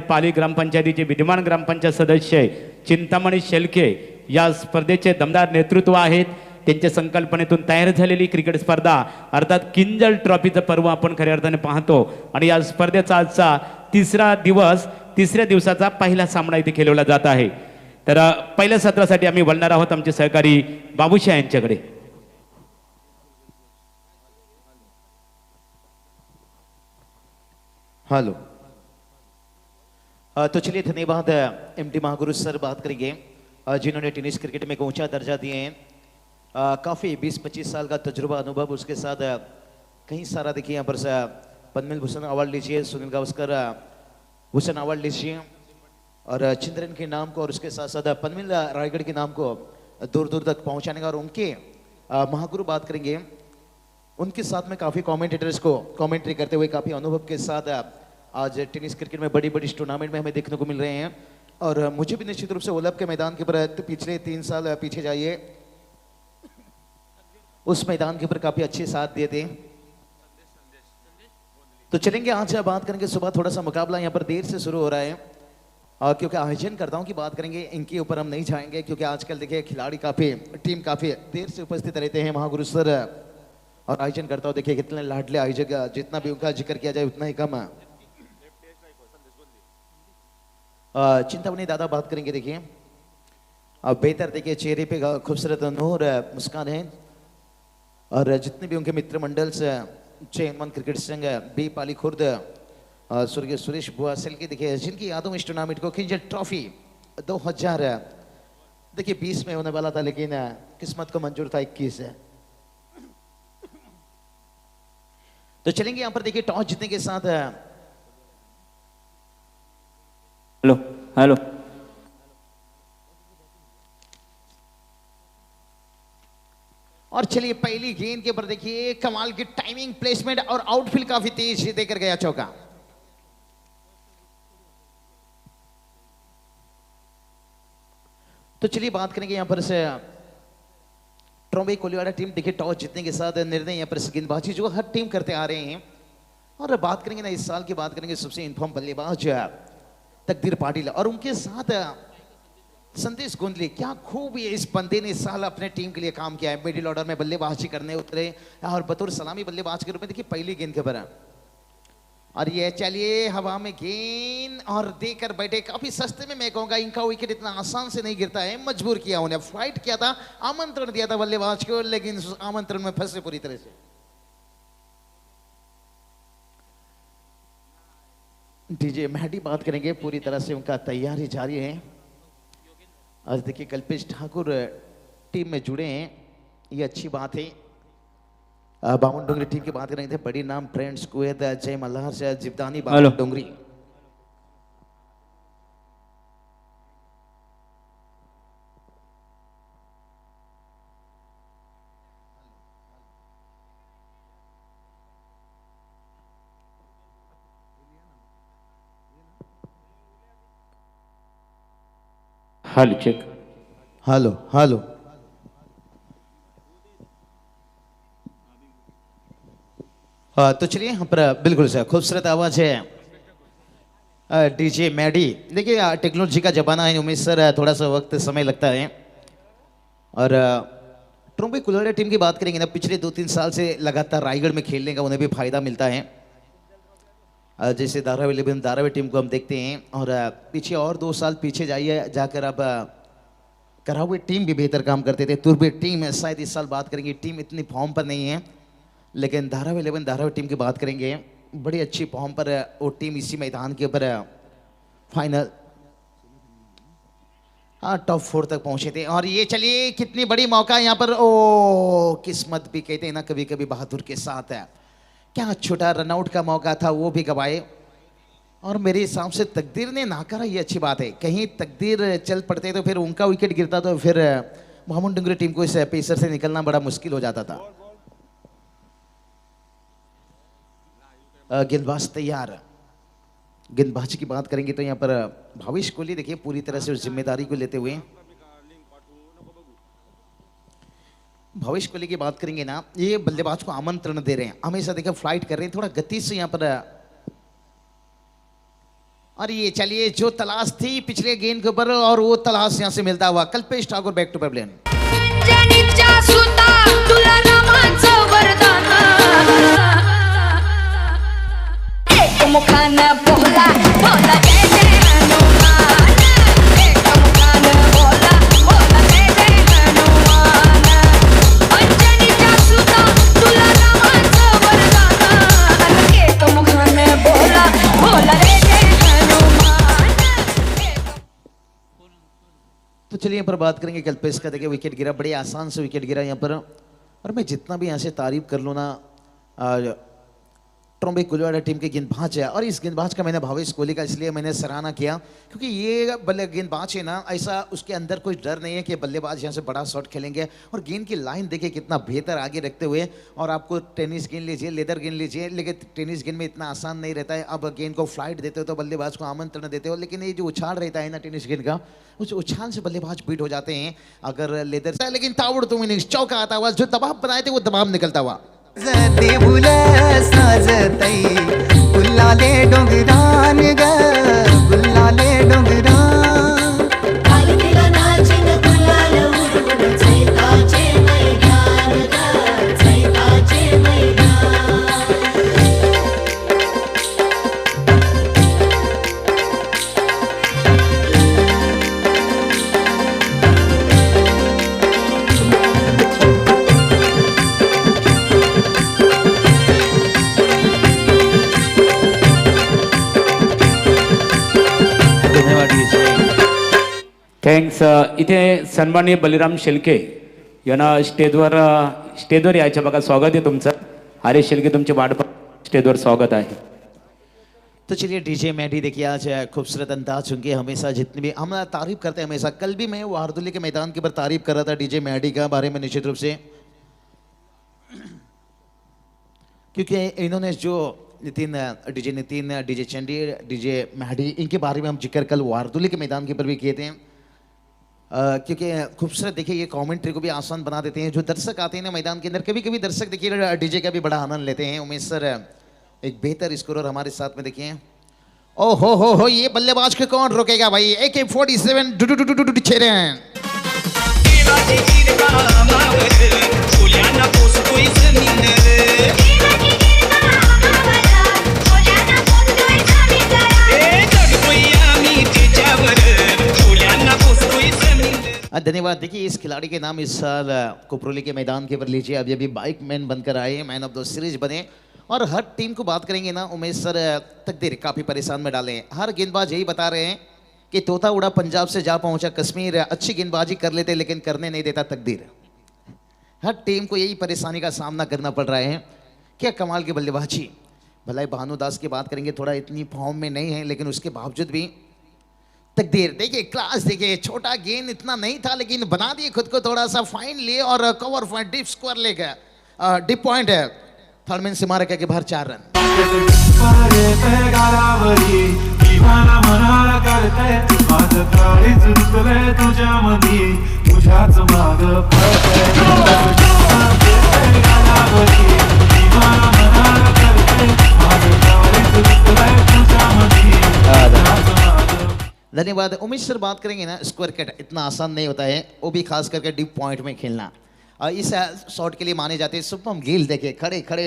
पाली ग्रामपंचायतीचे विद्यमान ग्रामपंचायत सदस्य चिंतामणी शेलके या स्पर्धेचे दमदार नेतृत्व आहेत. त्यांच्या संकल्पनेतून तयार झालेली क्रिकेट स्पर्धा अर्थात किंजल ट्रॉफीचं पर्व आपण खऱ्या अर्थाने पाहतो आणि या स्पर्धेचा आजचा तिसऱ्या दिवसाचा पहिला सामना इथे खेळवला जात आहे. तर पहिल्या सत्रासाठी आम्ही वळणार आहोत आमचे सहकारी बाबूशाह यांच्याकडे. हेलो तो चलिए धन्यवाद एमटी महागुरु सर बात करेंगे जिन्होंने टेनिस क्रिकेट में एक ऊंचा दर्जा दिए हैं. काफ़ी 20-25 साल का तजुर्बा अनुभव उसके साथ कहीं सारा देखिए यहाँ पर पद्मल भूषण अवार्ड लीजिए, सुनील गावस्कर भूषण अवार्ड लीजिए और चंद्रन के नाम को और उसके साथ साथ पद्मल रायगढ़ के नाम को दूर दूर तक पहुँचाने का. और उनके महागुरु बात करेंगे, उनके साथ में काफ़ी कमेंटेटर्स को कमेंट्री करते हुए काफ़ी अनुभव के साथ आज टेनिस क्रिकेट में बड़ी बड़ी टूर्नामेंट में हमें देखने को मिल रहे हैं. और मुझे भी निश्चित रूप से ओलंप के मैदान के ऊपर पिछले 3 साल पीछे जाइए, उस मैदान के ऊपर काफ़ी अच्छे साथ दिए थे. तो चलेंगे आज बात करेंगे. सुबह थोड़ा सा मुकाबला यहाँ पर देर से शुरू हो रहा है क्योंकि आयोजनकर्ताओं की बात करेंगे, इनके ऊपर हम नहीं जाएंगे क्योंकि आजकल देखिए खिलाड़ी टीम काफ़ी देर से उपस्थित रहते हैं. महागुरु सर और आयोजनकर्ताओं देखिए कितने लाडले आयोजक, जितना भी उनका जिक्र किया जाए उतना ही कम है. चिंतामणि दादा बात करेंगे. देखिए बेहतर देखिए चेहरे पे खूबसूरत नूर मुस्कान है और जितने भी उनके मित्र मंडल से चयनवन क्रिकेट संघ बी पाली खुर्द स्वर्गीय सुरेश बुआ सेल के देखिए जिनकी यादों में इस टूर्नामेंट को किंजल ट्रॉफी 2000 देखिए 20 में होने वाला था लेकिन किस्मत को मंजूर था 21 है. तो चलेंगे यहाँ पर देखिए टॉस जीतने के साथ. हेलो हेलो और चलिए पहली गेंद के ऊपर देखिए कमाल की टाइमिंग, प्लेसमेंट और आउटफील्ड काफी तेज देकर गया चौका. तो चलिए बात करेंगे यहां पर से ट्रॉम्बे कोलिवाड़ा टीम देखिए टॉस जीतने के साथ निर्णय यहां पर गेंदबाजी जो हर टीम करते आ रहे हैं. और बात करेंगे ना इस साल की बात करेंगे सबसे इन्फॉर्म बल्लेबाज तकदीर पाटिल और उनके साथ संदेश गोंदले. क्या खूब ये इस बंदे ने इस साल अपने टीम के लिए काम किया है. मिडिल ऑर्डर में बल्लेबाजी करने उतरे और बतौर सलामी बल्लेबाज के रूप में देखिए पहली गेंद के ऊपर और ये चलिए हवा में गेंद और देकर बैठे. काफी सस्ते में मैं कहूंगा, इनका विकेट इतना आसान से नहीं गिरता है. मजबूर किया उन्हें, फाइट किया था, आमंत्रण दिया था बल्लेबाज को लेकिन उस आमंत्रण में फंसे पूरी तरह से. डीजे मेहदी बात करेंगे, पूरी तरह से उनका तैयारी जारी है. आज देखिए कल्पेश ठाकुर टीम में जुड़े हैं, ये अच्छी बात है. बावन डोंगरी टीम की बात करेंगे, बड़ी नाम फ्रेंड्स कुवैत जय मल्हार से जिब्दानी बावन Dongri. Hello check. Hello hello तो चलिए यहाँ पर बिल्कुल सर खूबसूरत आवाज है डीजे मैडी. देखिए टेक्नोलॉजी का जमाना है उमेश सर, थोड़ा सा वक्त समय लगता है. और ट्रॉम्बे कोलिवाड़ा टीम की बात करेंगे ना, पिछले 2-3 साल से लगातार रायगढ़ में खेलने का उन्हें भी फायदा मिलता है. जैसे धारावी टीम को हम देखते हैं और पीछे और 2 साल पीछे जाइए जाकर अब करावे टीम भी बेहतर काम करते थे. तुर्बे टीम है शायद इस साल बात करेंगे, टीम इतनी फॉर्म पर नहीं है लेकिन धारावी टीम की बात करेंगे बड़ी अच्छी फॉर्म पर वो टीम इसी मैदान के ऊपर फाइनल टॉप 4 तक पहुंचे थे. और ये चलिए कितनी बड़ी मौका यहाँ पर, ओ किस्मत भी कहते हैं ना कभी कभी बहादुर के साथ है. क्या छोटा रनआउट का मौका था वो भी गवाए और मेरे हिसाब से तकदीर ने नाकारा. ये अच्छी बात है, कहीं तकदीर चल पड़ते तो फिर उनका विकेट गिरता तो फिर मोहम्मद डुंगरी टीम को इस पेसर से निकलना बड़ा मुश्किल हो जाता था. गेंदबाज तैयार. गेंदबाजी की बात करेंगे तो यहाँ पर भावेश कोहली देखिए पूरी तरह से उस जिम्मेदारी को लेते हुए. भावेश कोहली की बात करेंगे ना, ये बल्लेबाज को आमंत्रण दे रहे हैं, हमेशा देखिए फ्लाइट कर रहे हैं, थोड़ा गति से यहाँ पर और ये चलिए जो तलाश थी पिछले गेंद के ऊपर और वो तलाश यहाँ से मिलता हुआ Kalpesh Thakur back to pavilion. अंजनीच्या सुता तुला नामाचं वरदान एक मुखानं बोला बोला जय जय हनुमान एक मुखानं बोला बोला जय जय हनुमान अंजनीच्या सुता तुला नामाचं वरदान एक मुखानं बोला बोला जय जय हनुमान तो चलिए यहाँ पर बात करेंगे कल्पेश का। देखिए विकेट गिरा, बड़े आसान से विकेट गिरा यहाँ पर। और मैं जितना भी यहाँ से तारीफ कर लूँ ना, ट्रॉम्बे कुलवाड़ा टीम के गेंदबाज है और इस गेंदबाज का मैंने भावेश कोहली का इसलिए मैंने सराहना किया क्योंकि ये बल्ले गेंदबाज है ना, ऐसा उसके अंदर कोई डर नहीं है कि बल्लेबाज यहाँ से बड़ा शॉट खेलेंगे। और गेंद की लाइन देखिए कितना बेहतर आगे रखते हुए। और आपको टेनिस गेंद लीजिए, लेदर गेंद लीजिए, लेकिन टेनिस गेंद में इतना आसान नहीं रहता है। अब गेंद को फ्लाइट देते हो तो बल्लेबाज को आमंत्रण देते हो, लेकिन ये जो उछाल रहता है ना टेनिस गेंद का, उस उछाल से बल्लेबाज बीट हो जाते हैं अगर लेदर। लेकिन तावड़ तुम चौका आता हुआ, जो दबाव बनाए थे वो दबाव निकलता हुआ। देऊल साजतई गुल्लाले डोंगरान ग गुल्लाले डोंगरान पालखीला नाचिन गुलाल उडवून चैताचे मैदान ग चैताचे मैदान थँक्स. इथे सन्माननीय बलिराम शेलके यांना स्टेजवर यायच्या बघा. स्वागत आहे तुमचं. हरीश शेलके तुमचे वाट स्टेजवर स्वागत आहे. तो चलिए डीजे मैडी देखिए आज खूबसूरत अंदाज उनके हमेशा जितनी भी हम तारीफ करते हैं हमेशा। कल भी मैं वारदुल्ली के मैदान के ऊपर तारीफ कर रहा था डीजे मैडी का बारे में निश्चित रूप से, क्योंकि इन्होंने जो DJ Nitin, DJ Chandi, DJ Maddy, इनके बारे में हम जिक्र कल वारदुल्ली के मैदान के ऊपर भी किए थे। क्योंकि खूबसूरत देखिए ये कमेंट्री को भी आसान बना देते हैं। जो दर्शक आते हैं ना मैदान के अंदर, कभी कभी दर्शक देखिए डीजे का भी बड़ा आनंद लेते हैं। उमेश सर एक बेहतर स्कोरर हमारे साथ में देखिए। ओ हो ये बल्लेबाज को कौन रोकेगा भाई। AK-47 छे रहे हैं। धन्यवाद। देखिए इस खिलाड़ी के नाम इस साल कोपरोली के मैदान के ऊपर लीजिए। अभी अभी बाइक मैन बनकर आए, मैन ऑफ द सीरीज बने। और हर टीम को बात करेंगे ना, उमेश सर तकदीर काफ़ी परेशान में डाले हैं। हर गेंदबाज यही बता रहे हैं कि तोता उड़ा पंजाब से जा पहुंचा कश्मीर, अच्छी गेंदबाजी कर लेते लेकिन करने नहीं देता तकदीर। हर टीम को यही परेशानी का सामना करना पड़ रहा है। क्या कमाल की बल्लेबाजी। भलाई भानुदास की बात करेंगे, थोड़ा इतनी फॉर्म में नहीं है लेकिन उसके बावजूद भी तकदीर देखिए, क्लास देखिए। छोटा गेंद इतना नहीं था लेकिन बना दिए खुद को थोड़ा सा फाइन लिए और कवर पॉइंट डीप स्कोर लेकर डीप पॉइंट है। थर्ड मैन से मारा के बाहर 4 रन। धन्यवाद। उमेश सर बात करेंगे ना, स्क्वायर कट इतना आसान नहीं होता है, वो भी खास करके डीप पॉइंट में खेलना। इस शॉट के लिए माने जाते हैं। शुभम गिल देखिए खड़े खड़े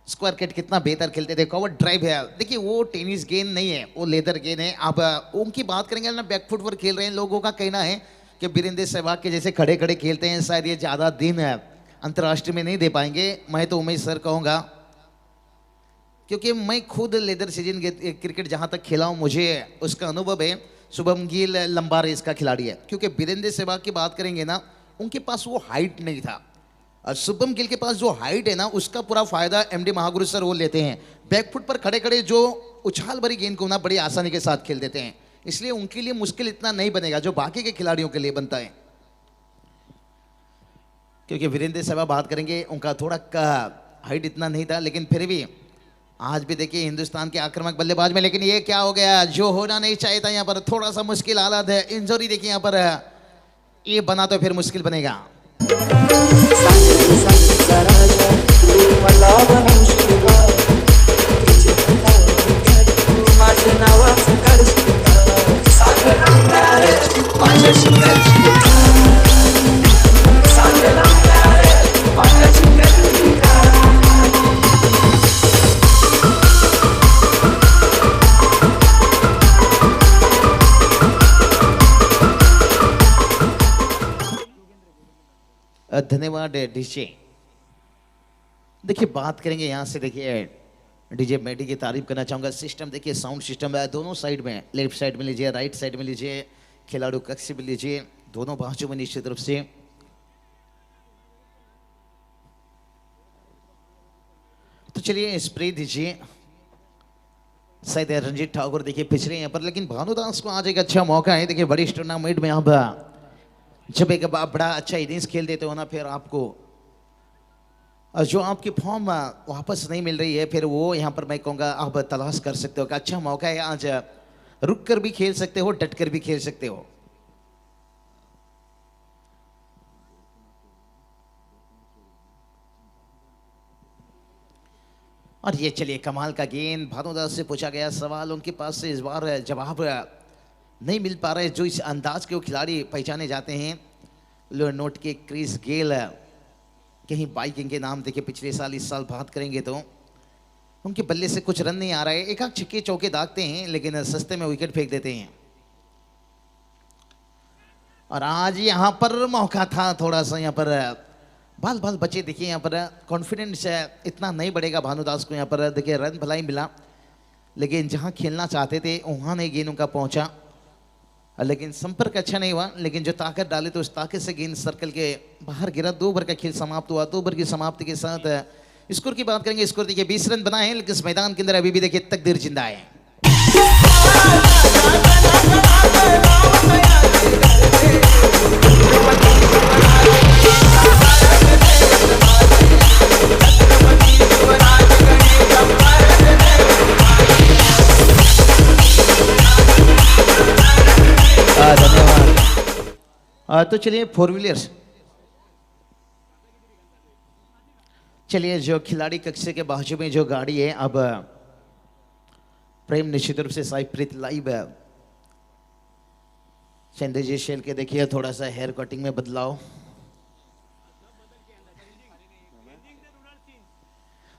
स्क्वायर कट कितना बेहतर खेलते थे। कवर ड्राइव है देखिए, वो टेनिस गेंद नहीं है, वो लेदर गेंद है। अब उनकी बात करेंगे ना, बैकफुट पर खेल रहे हैं। लोगों का कहना है कि वीरेंद्र सहवाग के जैसे खड़े खड़े खेलते हैं, शायद ये ज़्यादा दिन अंतर्राष्ट्रीय में नहीं दे पाएंगे। मैं तो उमेश सर कहूँगा, क्योंकि मैं खुद लेदर सीजन क्रिकेट जहाँ तक खेला हूँ मुझे उसका अनुभव है। शुभम गिल लंबा रेस का खिलाड़ी है, क्योंकि वीरेंद्र सहवाग की बात करेंगे ना, उनके पास वो हाइट नहीं था। और शुभम गिल के पास जो हाइट है ना, उसका पूरा फायदा MD महागुरु सर वो लेते हैं। बैकफुट पर खड़े खड़े जो उछाल भरी गेंद को ना बड़ी आसानी के साथ खेल देते हैं, इसलिए उनके लिए मुश्किल इतना नहीं बनेगा जो बाकी के खिलाड़ियों के लिए बनता है। क्योंकि वीरेंद्र सहवाग बात करेंगे, उनका थोड़ा हाइट इतना नहीं था, लेकिन फिर भी आज भी देखिए हिंदुस्तान के आक्रामक बल्लेबाज में। लेकिन ये क्या हो गया, जो होना नहीं चाहिए था यहाँ पर, थोड़ा सा मुश्किल हालात है। इंजरी देखिए यहाँ पर, ये बना तो फिर मुश्किल बनेगा। माझे नावाचं धन्यवाद डीजे। देखिए बात करेंगे यहाँ से, देखिए डीजे मेडी की तारीफ करना चाहूँगा। सिस्टम देखिए, साउंड सिस्टम है दोनों साइड में, लेफ्ट साइड में लीजिए, राइट साइड में लीजिए, खिलाड़ू कक्ष में लीजिए, दोनों बाजू में निश्चित रूप से। तो चलिए स्प्रे दीजिए। शायद रंजीत ठाकुर देखिए पिछले यहाँ पर, लेकिन भानुदास को आज एक अच्छा मौका है। देखिए बड़ी टूर्नामेंट में आप जब एक बड़ा अच्छा इनिंग्स खेल देते हो ना, फिर आपको जो आपकी फॉर्म वापस नहीं मिल रही है, फिर वो यहाँ पर मैं कहूँगा आप तलाश कर सकते हो कि अच्छा मौका है, आज रुक कर भी खेल सकते हो, डट कर भी खेल सकते हो। और ये चलिए कमाल का गेंद, भानुदास से पूछा गया सवाल, उनके पास से इस बार जवाब नहीं मिल पा रहे। जो इस अंदाज के वो खिलाड़ी पहचाने जाते हैं, लो नोट के क्रिस गेल, कहीं बाइकिंग के नाम देखिए पिछले साल इस साल बात करेंगे तो उनके बल्ले से कुछ रन नहीं आ रहा है। एक आध छक्के चौके दागते हैं, लेकिन सस्ते में विकेट फेंक देते हैं। और आज यहाँ पर मौका था थोड़ा सा, यहाँ पर बाल बाल बचे। देखिए यहाँ पर कॉन्फिडेंस इतना नहीं बढ़ेगा भानुदास को। यहाँ पर देखिए रन भला ही मिला, लेकिन जहाँ खेलना चाहते थे वहाँ नहीं गेंद उनका पहुँचा, लेकिन संपर्क अच्छा नहीं हुआ। लेकिन जो ताकत डाले तो उस ताकत से गेंद सर्कल के बाहर गिरा। 2 ओवर का खेल समाप्त हुआ। 2 ओवर की समाप्ति के साथ स्कोर की बात करेंगे। स्कोर देखिए 20 रन बनाए हैं, लेकिन इस मैदान के अंदर अभी भी देखिए तकदीर जिंदा है। धन्यवाद। तो चलिए 4 व्हीलर्स, चलिए जो खिलाड़ी कक्ष के बाजू में जो गाड़ी है, अब प्रेम निश्चित रूप से साइप्रीत लाइव है। चंद्र जी शेल के देखिए थोड़ा सा हेयर कटिंग में बदलाव।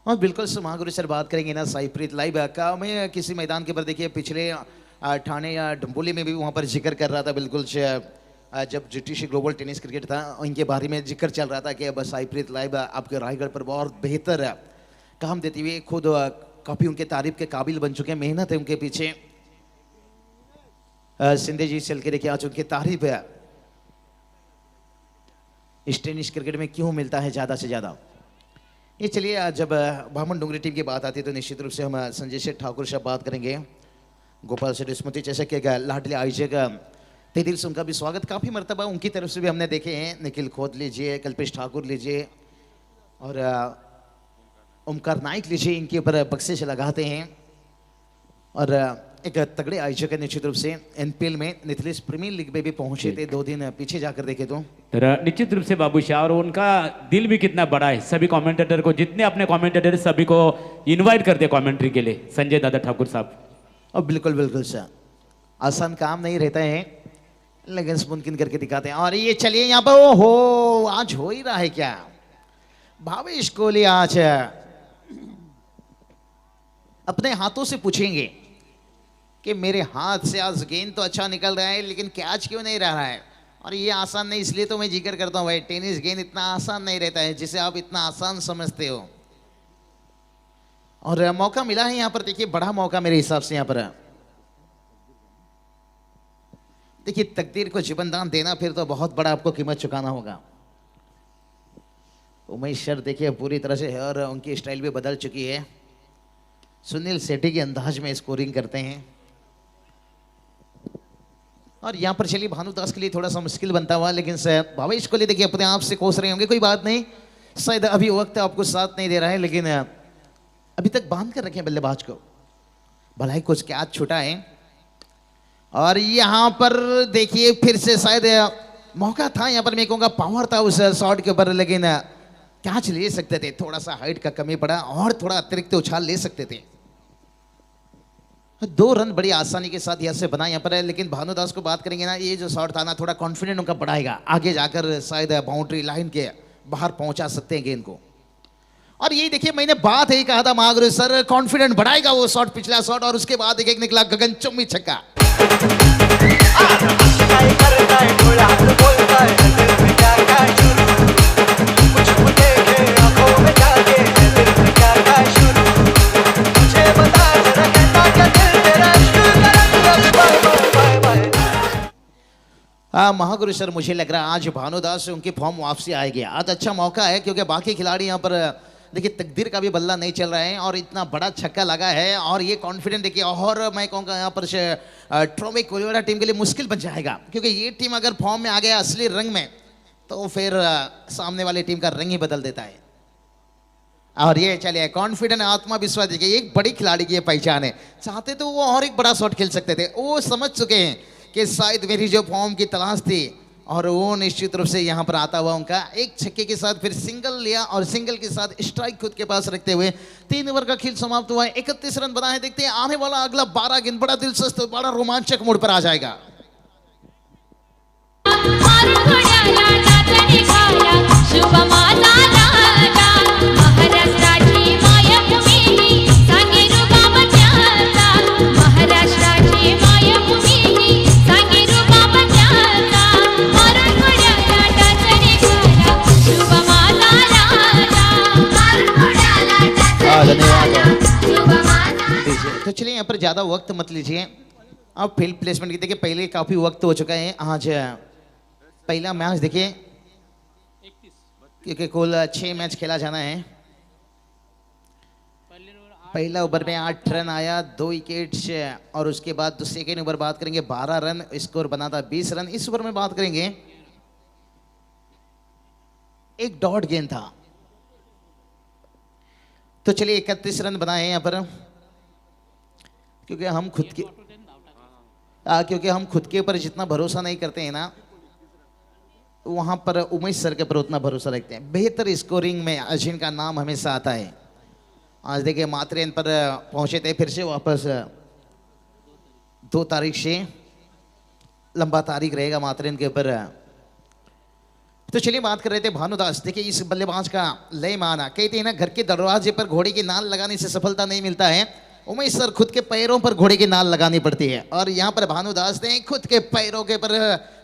और बिल्कुल सुमागुरु सर बात करेंगे ना, साइप्रीत लाइव का मैं किसी मैदान के ऊपर देखिए पिछले ठाणे या डंबोली में भी वहाँ पर जिक्र कर रहा था। बिल्कुल जब जीटीसी ग्लोबल टेनिस क्रिकेट था, इनके बारे में जिक्र चल रहा था कि अब साइप्रीत लाइव आपके रायगढ़ पर बहुत बेहतर काम देती हुई खुद काफ़ी उनके तारीफ के काबिल बन चुके हैं। मेहनत है उनके पीछे। सिंधे जी चल के देखिए आज उनकी तारीफ है। इस टेनिस क्रिकेट में क्यों मिलता है ज़्यादा से ज़्यादा। ये चलिए जब भामन डोंगरी टीम की बात आती है तो निश्चित रूप से हम संजय शेठ ठाकुर से बात करेंगे। गोपाल शेठ स्मृति जैसे कि लाडले आयोजक तहे दिल से उनका भी स्वागत। काफ़ी मरतबा उनकी तरफ से भी हमने देखे हैं। निखिल खोद लीजिए, कल्पेश ठाकुर लीजिए और ओमकार नाइक लीजिए, इनके ऊपर बक्से लगाते हैं। और एक तगड़े आयोजक है निश्चित रूप से। एनपीएल में निथलेश प्रीमियर लीग में भी पहुंचे थे 2 दिन पीछे जाकर देखे तो निश्चित रूप से बाबू शाह, और उनका दिल भी कितना बड़ा है। सभी कमेंटेटर को, जितने अपने कमेंटेटर सभी को इनवाइट करते कमेंट्री के लिए, संजय दादा ठाकुर साहब। और बिल्कुल बिल्कुल सर, आसान काम नहीं रहता है, लेकिन मुमकिन करके दिखाते हैं। और ये चलिए यहाँ पर ओ हो, आज हो ही रहा है क्या, भावेश कोहली आज अपने हाथों से पूछेंगे कि मेरे हाथ से आज गेंद तो अच्छा निकल रहा है, लेकिन कैच क्यों नहीं रह रहा है। और ये आसान नहीं, इसलिए तो मैं जिक्र करता हूँ भाई, टेनिस गेंद इतना आसान नहीं रहता है जिसे आप इतना आसान समझते हो। और मौका मिला है यहाँ पर, देखिए बड़ा मौका मेरे हिसाब से यहाँ पर। देखिए तकदीर को जीवनदान देना फिर तो बहुत बड़ा आपको कीमत चुकाना होगा। उमेश सर देखिए पूरी तरह से है, और उनकी स्टाइल भी बदल चुकी है। सुनील सेठी के अंदाज में स्कोरिंग करते हैं। और यहाँ पर चलिए भानुदास के लिए थोड़ा सा मुश्किल बनता हुआ, लेकिन भावेश को लिए देखिए अपने आप से कोस रहे होंगे। कोई बात नहीं, शायद अभी वक्त आपको साथ नहीं दे रहा है, लेकिन अभी तक बांध कर रखें बल्लेबाज को। भलाई कुछ कैच छूटा है। और यहाँ पर देखिए फिर से शायद मौका था, यहाँ पर मैं कहूँगा पावर था उस शॉट के ऊपर, लेकिन कैच ले सकते थे। थोड़ा सा हाइट का कमी पड़ा और थोड़ा अतिरिक्त उछाल ले सकते थे। 2 रन बड़ी आसानी के साथ यहाँ से बना यहाँ पर है। लेकिन भानुदास को बात करेंगे ना, ये जो शॉट था ना, थोड़ा कॉन्फिडेंट उनका बढ़ाएगा, आगे जाकर शायद बाउंड्री लाइन के बाहर पहुंचा सकते हैं गेंद को। और यही देखिए मैंने बात यही कहा था महागुरु सर, कॉन्फिडेंट बढ़ाएगा वो शॉट, पिछला शॉट। और उसके बाद एक निकला गगनचुंबी छक्का। महागुरु सर, मुझे लग रहा है आज भानुदास से उनकी फॉर्म वापसी आएगी। आज अच्छा मौका है क्योंकि बाकी खिलाड़ी यहाँ पर देखिए तकदीर का भी बल्ला नहीं चल रहा है और इतना बड़ा छक्का लगा है और ये कॉन्फिडेंट देखिए। और मैं कहूँगा यहाँ पर से ट्रॉमी कोलियोरा टीम के लिए मुश्किल बन जाएगा क्योंकि ये टीम अगर फॉर्म में आ गया असली रंग में तो फिर सामने वाली टीम का रंग ही बदल देता है। और ये चलिए कॉन्फिडेंट आत्मविश्वास देखिए, एक बड़ी खिलाड़ी की ये पहचान है। चाहते तो वो और एक बड़ा शॉट खेल सकते थे, वो समझ चुके हैं कि शायद मेरी जो फॉर्म की तलाश थी और वो निश्चित रूप से यहाँ पर आता हुआ उनका एक छक्के के साथ फिर सिंगल लिया और सिंगल के साथ स्ट्राइक खुद के पास रखते हुए 3 ओवर का खेल समाप्त हुआ है। 31 रन बना है। देखते हैं आने वाला अगला 12 गेंद बड़ा दिलचस्प बड़ा रोमांचक मोड़ पर आ जाएगा। तो चलिए यहाँ पर ज़्यादा वक्त मत लीजिए। अब फील्ड प्लेसमेंट की देखिए पहले काफ़ी वक्त हो चुका है। आज पहला मैच देखिए क्योंकि कुल 6 मैच खेला जाना है। पहला ओवर में 8 रन आया, 2 विकेट्स और उसके बाद सेकेंड ओवर बात करेंगे 12 रन, स्कोर बना था 20 रन। इस ओवर में बात करेंगे एक डॉट गेंद था। तो चलिए 31 रन बनाए यहाँ पर क्योंकि हम खुद के ऊपर जितना भरोसा नहीं करते हैं ना वहां पर उमेश सर के ऊपर उतना भरोसा रखते हैं। बेहतर स्कोरिंग में अश्विन का नाम हमेशा आता है। आज देखिए मात्रेन पर पहुंचे थे, फिर से वापस 2 तारीख से लंबा तारीख रहेगा मात्रेन के ऊपर। तो चलिए बात कर रहे थे भानुदास। देखिए इस बल्लेबाज का लय माना, कहते हैं ना घर के दरवाजे पर घोड़े की नाल लगाने से सफलता नहीं मिलता है। उमेश सर खुद के पैरों पर घोड़े की नाल लगानी पड़ती है और यहाँ पर भानुदास ने खुद के पैरों के पर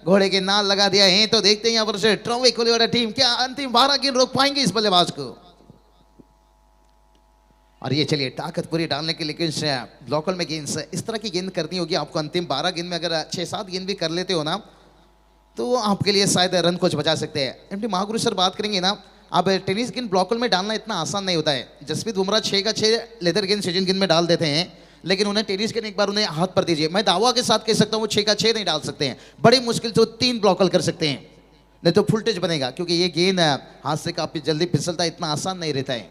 घोड़े की नाल लगा दिया है। तो देखते हैं यहाँ पर से ट्रॉमी कोलियोरा टीम क्या अंतिम 12 गेंद रोक पाएंगे इस बल्लेबाज को। और ये चलिए ताकत पूरी डालने के लेकिन ब्लॉकल में गेंद इस तरह की गेंद करनी होगी आपको। अंतिम 12 गेंद में अगर 6-7 गेंद भी कर लेते हो ना तो आपके लिए शायद रन कुछ बचा सकते हैं। एमडी महागुरु सर बात करेंगे ना, अब टेनिस गेंद ब्लॉकल में डालना इतना आसान नहीं होता है। जसप्रीत बुमराह 6 का 6 लेदर गेंद सीजन गेंद में डाल देते हैं, लेकिन उन्हें टेनिस गेंद एक बार उन्हें हाथ पर दीजिए, मैं दावा के साथ कह सकता हूँ वो 6 का 6 नहीं डाल सकते हैं। बड़ी मुश्किल से 3 ब्लॉकल कर सकते हैं, नहीं तो फुल टच बनेगा क्योंकि ये गेंद हाथ से काफी जल्दी फिसलता है, इतना आसान नहीं रहता है।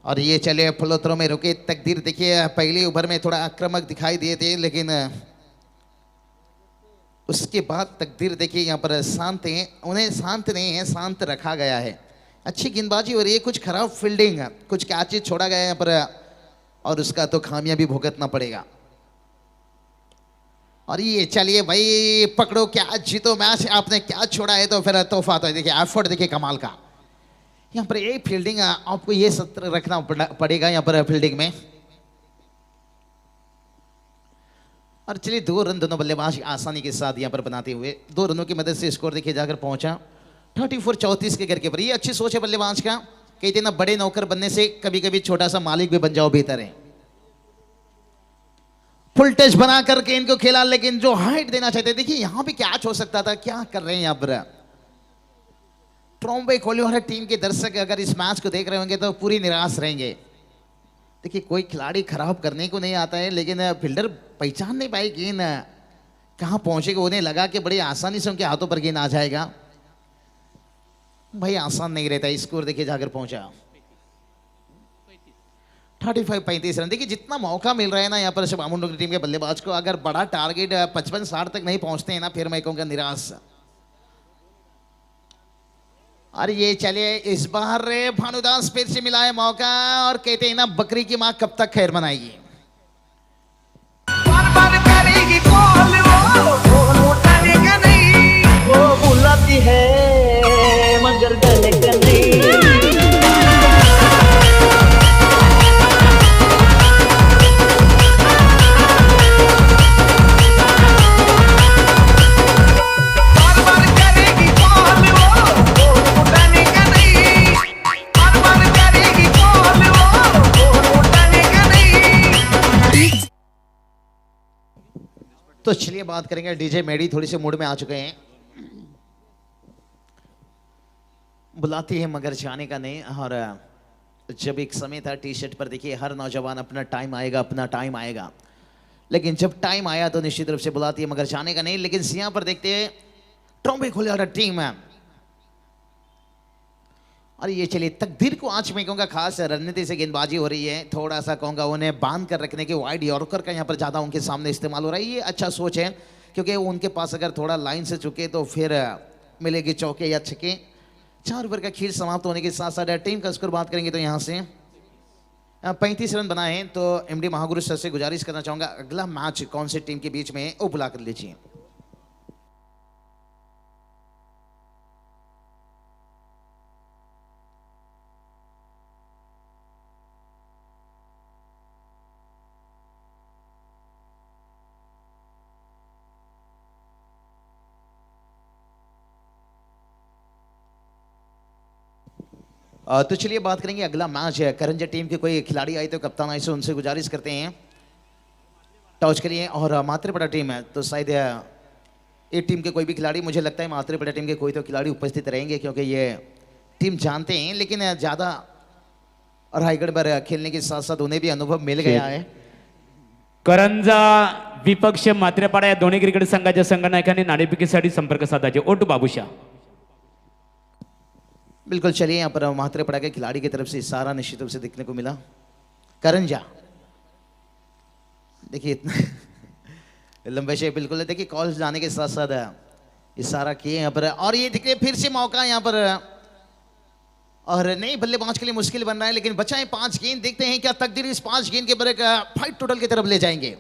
और ये चले फलोत्रों में रुके तकदीर। देखिए पहले ओवर में थोड़ा आक्रामक दिखाई दिए थे, लेकिन उसके बाद तकदीर देखिए यहाँ पर शांत है, उन्हें शांत नहीं है, शांत रखा गया है। अच्छी गेंदबाजी हो रही है, कुछ खराब फील्डिंग, कुछ कैचेज छोड़ा गया है यहाँ पर और उसका तो खामियां भी भुगतना पड़ेगा। और ये चलिए भाई पकड़ो क्या जीतो मैच, आपने क्या छोड़ा है तो फिर तोहफा। तो देखिए एफर्ट देखिए कमाल का। यहाँ पर एक फील्डिंग आपको ये सत्र रखना पड़ेगा यहाँ पर फील्डिंग में। और चलिए 2 रन दोनों बल्लेबाज आसानी के साथ यहाँ पर बनाते हुए 2 रनों की मदद से स्कोर देखिए जाकर पहुंचा 34-34 के घर के पर। ये अच्छी सोच है बल्लेबाज का, कहते ना बड़े नौकर बनने से कभी कभी छोटा सा मालिक भी बन जाओ बेहतर है। फुल टच बना करके इनको खेला, लेकिन जो हाइट देना चाहते देखिए यहाँ भी कैच हो सकता था। क्या कर रहे हैं यहाँ पर ट्रॉमी कोलियोरा टीम के दर्शक अगर इस मैच को देख रहे होंगे तो पूरी निराश रहेंगे। देखिए कोई खिलाड़ी खराब करने को नहीं आता है, लेकिन फील्डर पहचान नहीं पाए गेंद कहाँ पहुंचेगा। उन्हें लगा कि बड़ी आसानी से उनके हाथों पर गेंद आ जाएगा। भाई आसान नहीं रहता। स्कोर देखिए जाकर पहुंचा 35-35 रन। देखिए जितना मौका मिल रहा है ना यहाँ पर शबामुंडो की टीम के बल्लेबाज को, अगर बड़ा टारगेट 55-60 तक नहीं पहुंचते हैं ना फिर मैं कहूँगा निराश। और ये चलिए इस बार भानुदास फिर से मिला है मौका और कहते हैं ना बकरी की माँ कब तक खैर मनाएगी। करेगी कॉल वो उठाने का नहीं, वो बुलाती है मगर गले का नहीं। तो चलिए बात करेंगे डीजे मेडी थोड़ी से मूड में आ चुके हैं। बुलाती है मगर जाने का नहीं। और जब एक समय था टी शर्ट पर देखिए हर नौजवान अपना टाइम आएगा अपना टाइम आएगा, लेकिन जब टाइम आया तो निश्चित रूप से बुलाती है मगर जाने का नहीं। लेकिन यहाँ पर देखते हैं ट्रॉम्बे खोले वाला टीम है। और ये चलिए तकदीर को आज मैं कहूँगा खास रणनीति से गेंदबाजी हो रही है। थोड़ा सा कहूँगा उन्हें बांध कर रखने के वाइड यॉर्कर का यहाँ पर ज़्यादा उनके सामने इस्तेमाल हो रहा है। ये अच्छा सोच है क्योंकि उनके पास अगर थोड़ा लाइन से चुके तो फिर मिलेगी चौके या छक्के। 4 ओवर का खेल समाप्त होने के साथ साथ टीम का स्कोर बात करेंगे तो यहाँ से 35 रन बनाए हैं। तो एमडी महागुरु सर से गुजारिश करना चाहूँगा अगला मैच कौन से टीम के बीच में वो बुला कर लीजिए। तो चलिए बात करेंगे अगला मैच है। करंजा टीम के कोई खिलाड़ी आए तो कप्तान आए से उनसे गुजारिश करते हैं टॉस के लिए। और मात्रेपड़ा टीम है तो शायद ये टीम के कोई भी खिलाड़ी, मुझे लगता है मात्रेपड़ा टीम के कोई तो खिलाड़ी उपस्थित रहेंगे क्योंकि ये टीम जानते हैं। लेकिन ज़्यादा रायगढ़ पर खेलने के साथ साथ उन्हें भी अनुभव मिल गया है। करंजा विपक्ष मात्रेपाडा या दोन्ही क्रिकेट संघाच्या संघनायकांनी नाणेफेकीसाठी संपर्क साधायचे। ओटू बाबूशा। बिल्कुल चलिए यहाँ पर मात्रेपड़ा के खिलाड़ी की तरफ से इशारा निश्चित रूप से देखने को मिला। करंजा देखिए इतना लंबे से बिल्कुल देखिए कॉल जाने के साथ साथ इशारा किए यहाँ पर। और ये देखिए फिर से मौका यहाँ पर और नहीं बल्लेबाज के लिए मुश्किल बन रहा है लेकिन बचाएं 5 गेंद। देखते हैं क्या तकदीर इस 5 गेंद के पर एक फाइट टोटल की तरफ ले जाएंगे।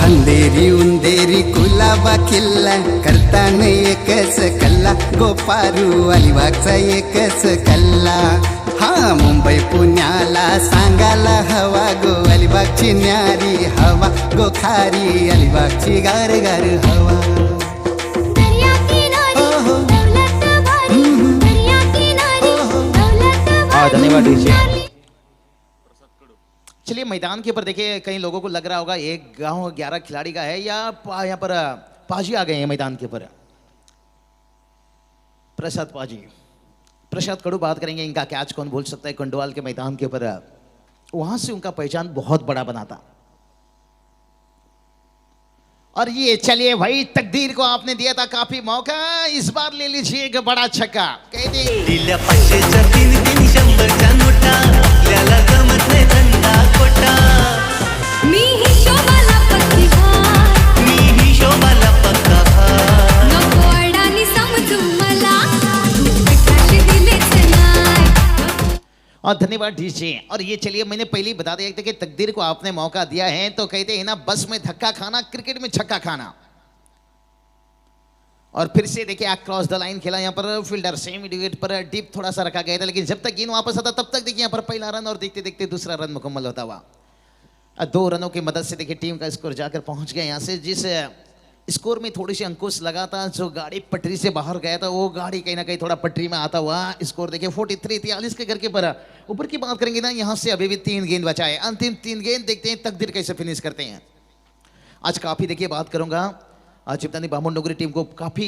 अंधेरी उंदेरी कुलाबा किल्ला करताना एकच कल्ला गोपारू अलिबागचा एकच कल्ला। हा मुंबई पुण्याला सांगायला हवा गो अलिबागची न्यारी हवा गो खारी अलिबागची गार गार हवा। दर्या किनारी दौलत भारी दर्या किनारी दौलत भारी। धन्यवाद डीजे। चलिए मैदान के ऊपर देखिए कई लोगों को लग रहा होगा एक गांव 11 खिलाड़ी का है या यहाँ पर पाजी आ गए हैं मैदान के ऊपर। प्रसाद पाजी, प्रसाद कड़ू बात करेंगे। इनका कैच कौन भूल सकता है कंडवाल के मैदान के ऊपर। वहां से उनका पहचान बहुत बड़ा बना था। और ये चलिए भाई तकदीर को आपने दिया था काफी मौका, इस बार ले लीजिए एक बड़ा छक्का। कहते दिल्या 500च्या 3-3 100च्या नोटा आपल्याला जमत नाही धंदा खोटा। मी ही शोभाला पत्तीहार मी ही शोभाला पक्का हार। नको अडानी समजू मला तू 18 दिलेच नाही। और धन्यवाद डीजे। और ये चलिए मैंने पहले ही बता दिया था कि तकदीर को आपने मौका दिया है तो कहते हैं ना बस में धक्का खाना क्रिकेट में छक्का खाना। और फिर से देखिए क्रॉस द लाइन खेला यहाँ पर फील्डर सेम विकेट पर डीप थोड़ा सा रखा गया था लेकिन जब तक गेंद वापस आता तब तक देखिए यहाँ पर पहला रन और देखते देखते दूसरा रन मुकम्मल होता हुआ 2 रनों की मदद से देखिए टीम का स्कोर जाकर पहुंच गया यहाँ से। जिस स्कोर में थोड़ी सी अंकुश लगा था, जो गाड़ी पटरी से बाहर गया था वो गाड़ी कहीं ना कहीं थोड़ा पटरी में आता हुआ स्कोर देखिए 43-43 के घर के ऊपर की बात करेंगे ना यहाँ से अभी भी 3 गेंद बचा है। अंतिम 3 गेंद देखते हैं तकदीर कैसे फिनिश करते हैं। आज काफी देखिए बात करूंगा चिपतानी बामुन नगरी टीम को काफी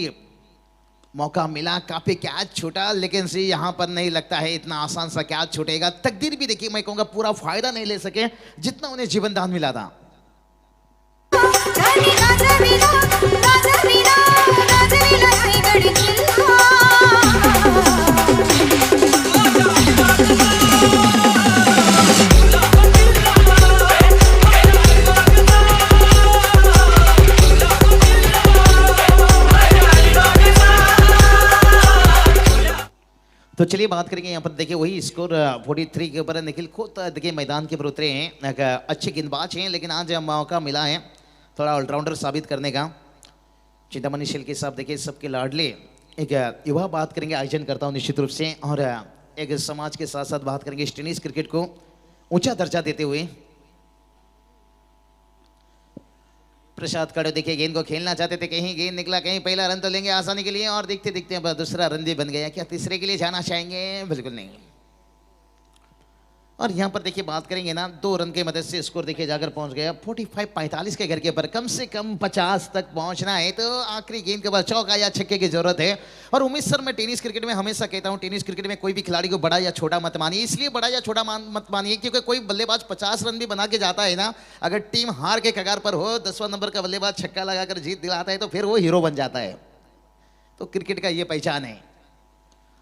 मौका मिला, काफी कैच छूटा लेकिन से यहाँ पर नहीं लगता है इतना आसान सा कैच छूटेगा। तकदीर भी देखिए मैं कहूँगा पूरा फायदा नहीं ले सके जितना उन्हें जीवन दान मिला था। गाजविला गाजविला गाजविला रायगड जिल्हा। तो चलिए बात करेंगे यहाँ पर देखिए वही स्कोर 43 के ऊपर निखिल खुद देखिए मैदान के ऊपर उतरे हैं। एक अच्छे गेंदबाज हैं लेकिन आज मौका मिला है थोड़ा ऑलराउंडर साबित करने का। चिंतामणि शेल्के साहब देखिए सबके लाडले एक युवा बात करेंगे आयोजन करता हूँ निश्चित रूप से। और एक समाज के साथ साथ बात करेंगे टेनिस क्रिकेट को ऊंचा दर्जा देते हुए। प्रसाद कड़ो देखिए गेंद को खेलना चाहते थे, कहीं गेंद निकला, कहीं पहला रन तो लेंगे आसानी के लिए और देखते देखते अब दूसरा रन भी बन गया। क्या तीसरे के लिए जाना चाहेंगे? बिल्कुल नहीं। और यहाँ पर देखिए बात करेंगे ना, 2 रन के मदद से स्कोर देखिए जाकर पहुंच गया 45-45 के घर के ऊपर। कम से कम 50 तक पहुंचना है तो आखिरी गेंद के बाद चौका या छक्के की जरूरत है। और उमेश सर, मैं टेनिस क्रिकेट में हमेशा कहता हूं, टेनिस क्रिकेट में कोई भी खिलाड़ी को बड़ा या छोटा मत मानिए। इसलिए बड़ा या छोटा मत मानिए क्योंकि कोई बल्लेबाज 50 रन भी बना के जाता है ना, अगर टीम हार के कगार पर हो, 10वां नंबर का बल्लेबाज छक्का लगाकर जीत दिलाता है तो फिर वो हीरो बन जाता है। तो क्रिकेट का ये पहचान है।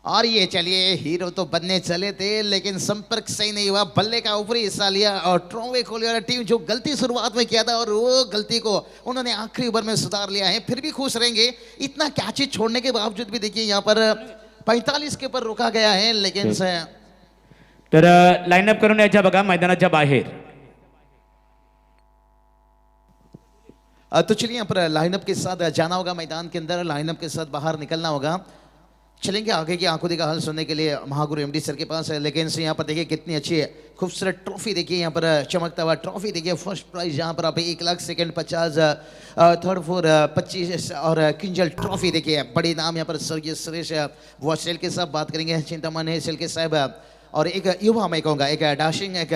और ये चलिए, हीरो तो बनने चले थे लेकिन संपर्क सही नहीं हुआ, बल्ले का ऊपरी हिस्सा लिया और ट्रॉम्बे कोहली वाला टीम जो गलती शुरुआत में किया था और वो गलती को उन्होंने आखिरी ओवर में सुधार लिया है। फिर भी खुश रहेंगे, इतना कैची छोड़ने के बावजूद भी देखिए यहाँ पर 45 के ऊपर रोका गया है। लेकिन तर लाईनअप करून यायच्या बघा मैदानाच्या बाहेर। तो चलिए यहाँ पर लाइनअप के साथ जाना होगा, मैदान के अंदर लाइनअप के साथ बाहर निकलना होगा। चलेंगे आगे की आंखों देखा हाल सुनने के लिए महागुरु एमडी सर के पास है। लेकिन से यहाँ पर देखिए कितनी अच्छी खूबसूरत ट्रॉफी देखिए, यहाँ पर चमकता हुआ ट्रॉफी देखिए। फर्स्ट प्राइज यहाँ पर आप 1 लाख, सेकंड 50, थर्ड 4 25 और किंजल ट्रॉफी देखिए। बड़े नाम यहाँ पर स्वर्गीय सुरेश वॉसेल के साथ बात करेंगे, चिंतामन है के साहब, और एक युवा मैं कहूँगा, एक डैशिंग, एक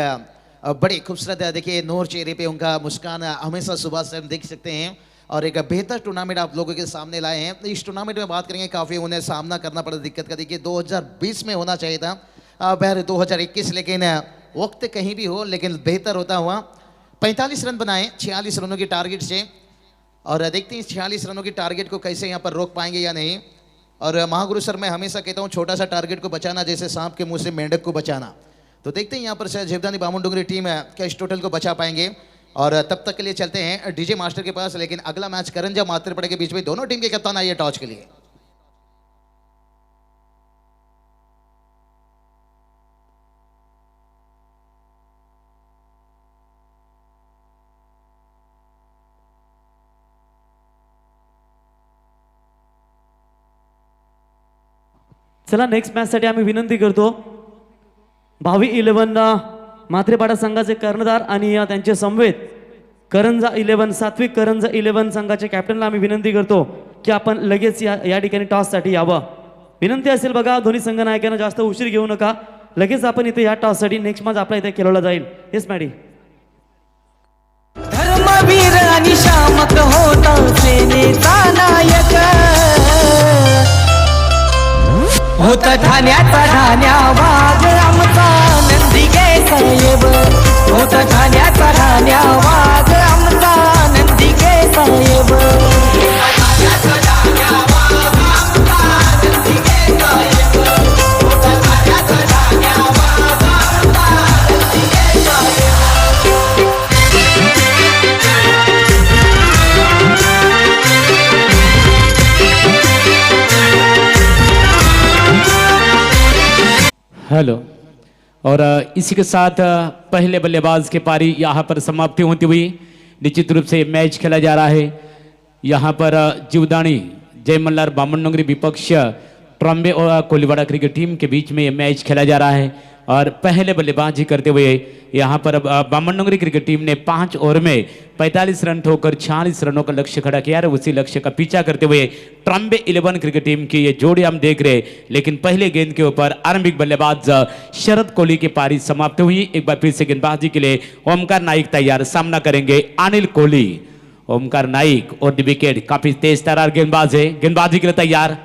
बड़े खूबसूरत देखिए नूर चेहरे पे उनका मुस्कान हमेशा सुबह से हम देख सकते हैं। और एक बेहतर टूर्नामेंट आप लोगों के सामने लाए हैं। इस टूर्नामेंट में बात करेंगे, काफ़ी उन्हें सामना करना पड़ा दिक्कत का। देखिए 2020 में होना चाहिए था, बहर 2021, लेकिन वक्त कहीं भी हो लेकिन बेहतर होता हुआ 45 रन बनाए 46 रनों की टारगेट से। और देखते हैं 46 रनों की टारगेट को कैसे यहाँ पर रोक पाएंगे या नहीं। और महागुरु सर, मैं हमेशा कहता हूँ छोटा सा टारगेट को बचाना जैसे सांप के मुंह से मेंढक को बचाना। तो देखते हैं यहाँ पर शायद जीवदानी बामुनडुंगरी टीम क्या इस टोटल को बचा पाएंगे। और तब तक के लिए चलते हैं डीजे मास्टर के पास। लेकिन अगला मैच करंजा मात्रपड़े के बीच में, दोनों टीम के कप्तान आइए टॉस के लिए। चला नेक्स्ट मॅच साठी आम्ही विनंती करतो भावी 11 मात्रेपाडा संघाचे कर्णधार आणि त्यांचे समवेत करंजा 11 सात्विक करंजा 11 संघाचे कॅप्टनला आम्ही विनंती करतो की आपण लगेच या ठिकाणी टॉस साठी यावं। विनंती असेल बघा, दोन्ही संघ नायकांना जास्त उशीर घेऊ नका, लगेच आपण इथे या टॉस साठी नेक्स्ट मॅच आपल्या इथे खेळवला जाईल। Yes Maddy. धर्मवीर आणि शामक होता सेनेचा नायक, होता ठाण्याचा ठाण्या वाघ आमचा नंदिके साहेब, होता ठाण्याचा ठाण्या वाघ आमचा नंदिके साहेब। हेलो। और इसी के साथ पहले बल्लेबाज की पारी यहाँ पर समाप्ति होती हुई निश्चित रूप से मैच खेला जा रहा है। यहाँ पर जीवदानी जय मल्हार बामनडोंगरी विपक्ष ट्रॉम्बे और कोलीवाड़ा क्रिकेट टीम के बीच में ये मैच खेला जा रहा है। और पहले बल्लेबाजी करते हुए यहाँ पर बामनडोंगरी क्रिकेट टीम ने 5 ओवर में 45 रन ठोकर 46 रनों का लक्ष्य खड़ा किया और उसी लक्ष्य का पीछा करते हुए ट्रॉम्बे 11 क्रिकेट टीम की ये जोड़ी हम देख रहे। लेकिन पहले गेंद के ऊपर आरंभिक बल्लेबाज शरद कोहली की पारी समाप्त हुई। एक बार फिर से गेंदबाजी के लिए ओमकार नाइक तैयार, सामना करेंगे अनिल कोहली। ओमकार नाइक और द विकेट, काफी तेज तर्रार गेंदबाज है, गेंदबाजी के लिए तैयार।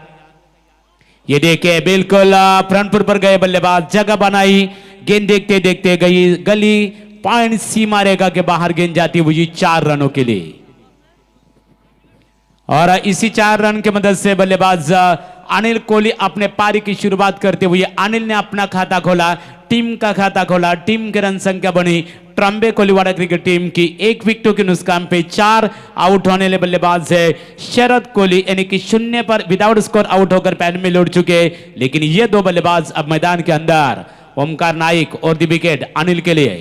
ये देखे बिल्कुल फ्रंट फुट पर गए बल्लेबाज, जगह बनाई, गेंद देखते देखते गई गली, पॉइंट सीमा रेखा के बाहर गेंद जाती हुई 4 रनों के लिए। और इसी 4 रन की मदद से बल्लेबाज अनिल कोहली अपने पारी की शुरुआत करते हुए अनिल ने अपना खाता खोला, टीम का खाता खोला। टीम की रन संख्या बनी ट्रॉम्बे कोलीवाड़ा क्रिकेट टीम की 1 विकेटों के नुकसान पे 4 आउट होने वाले बल्लेबाज है शरद कोहली, यानी कि 0 पर विदाउट स्कोर आउट होकर पैड में लौट चुके। लेकिन ये 2 बल्लेबाज अब मैदान के अंदर, ओमकार नाइक और द विकेट अनिल के लिए।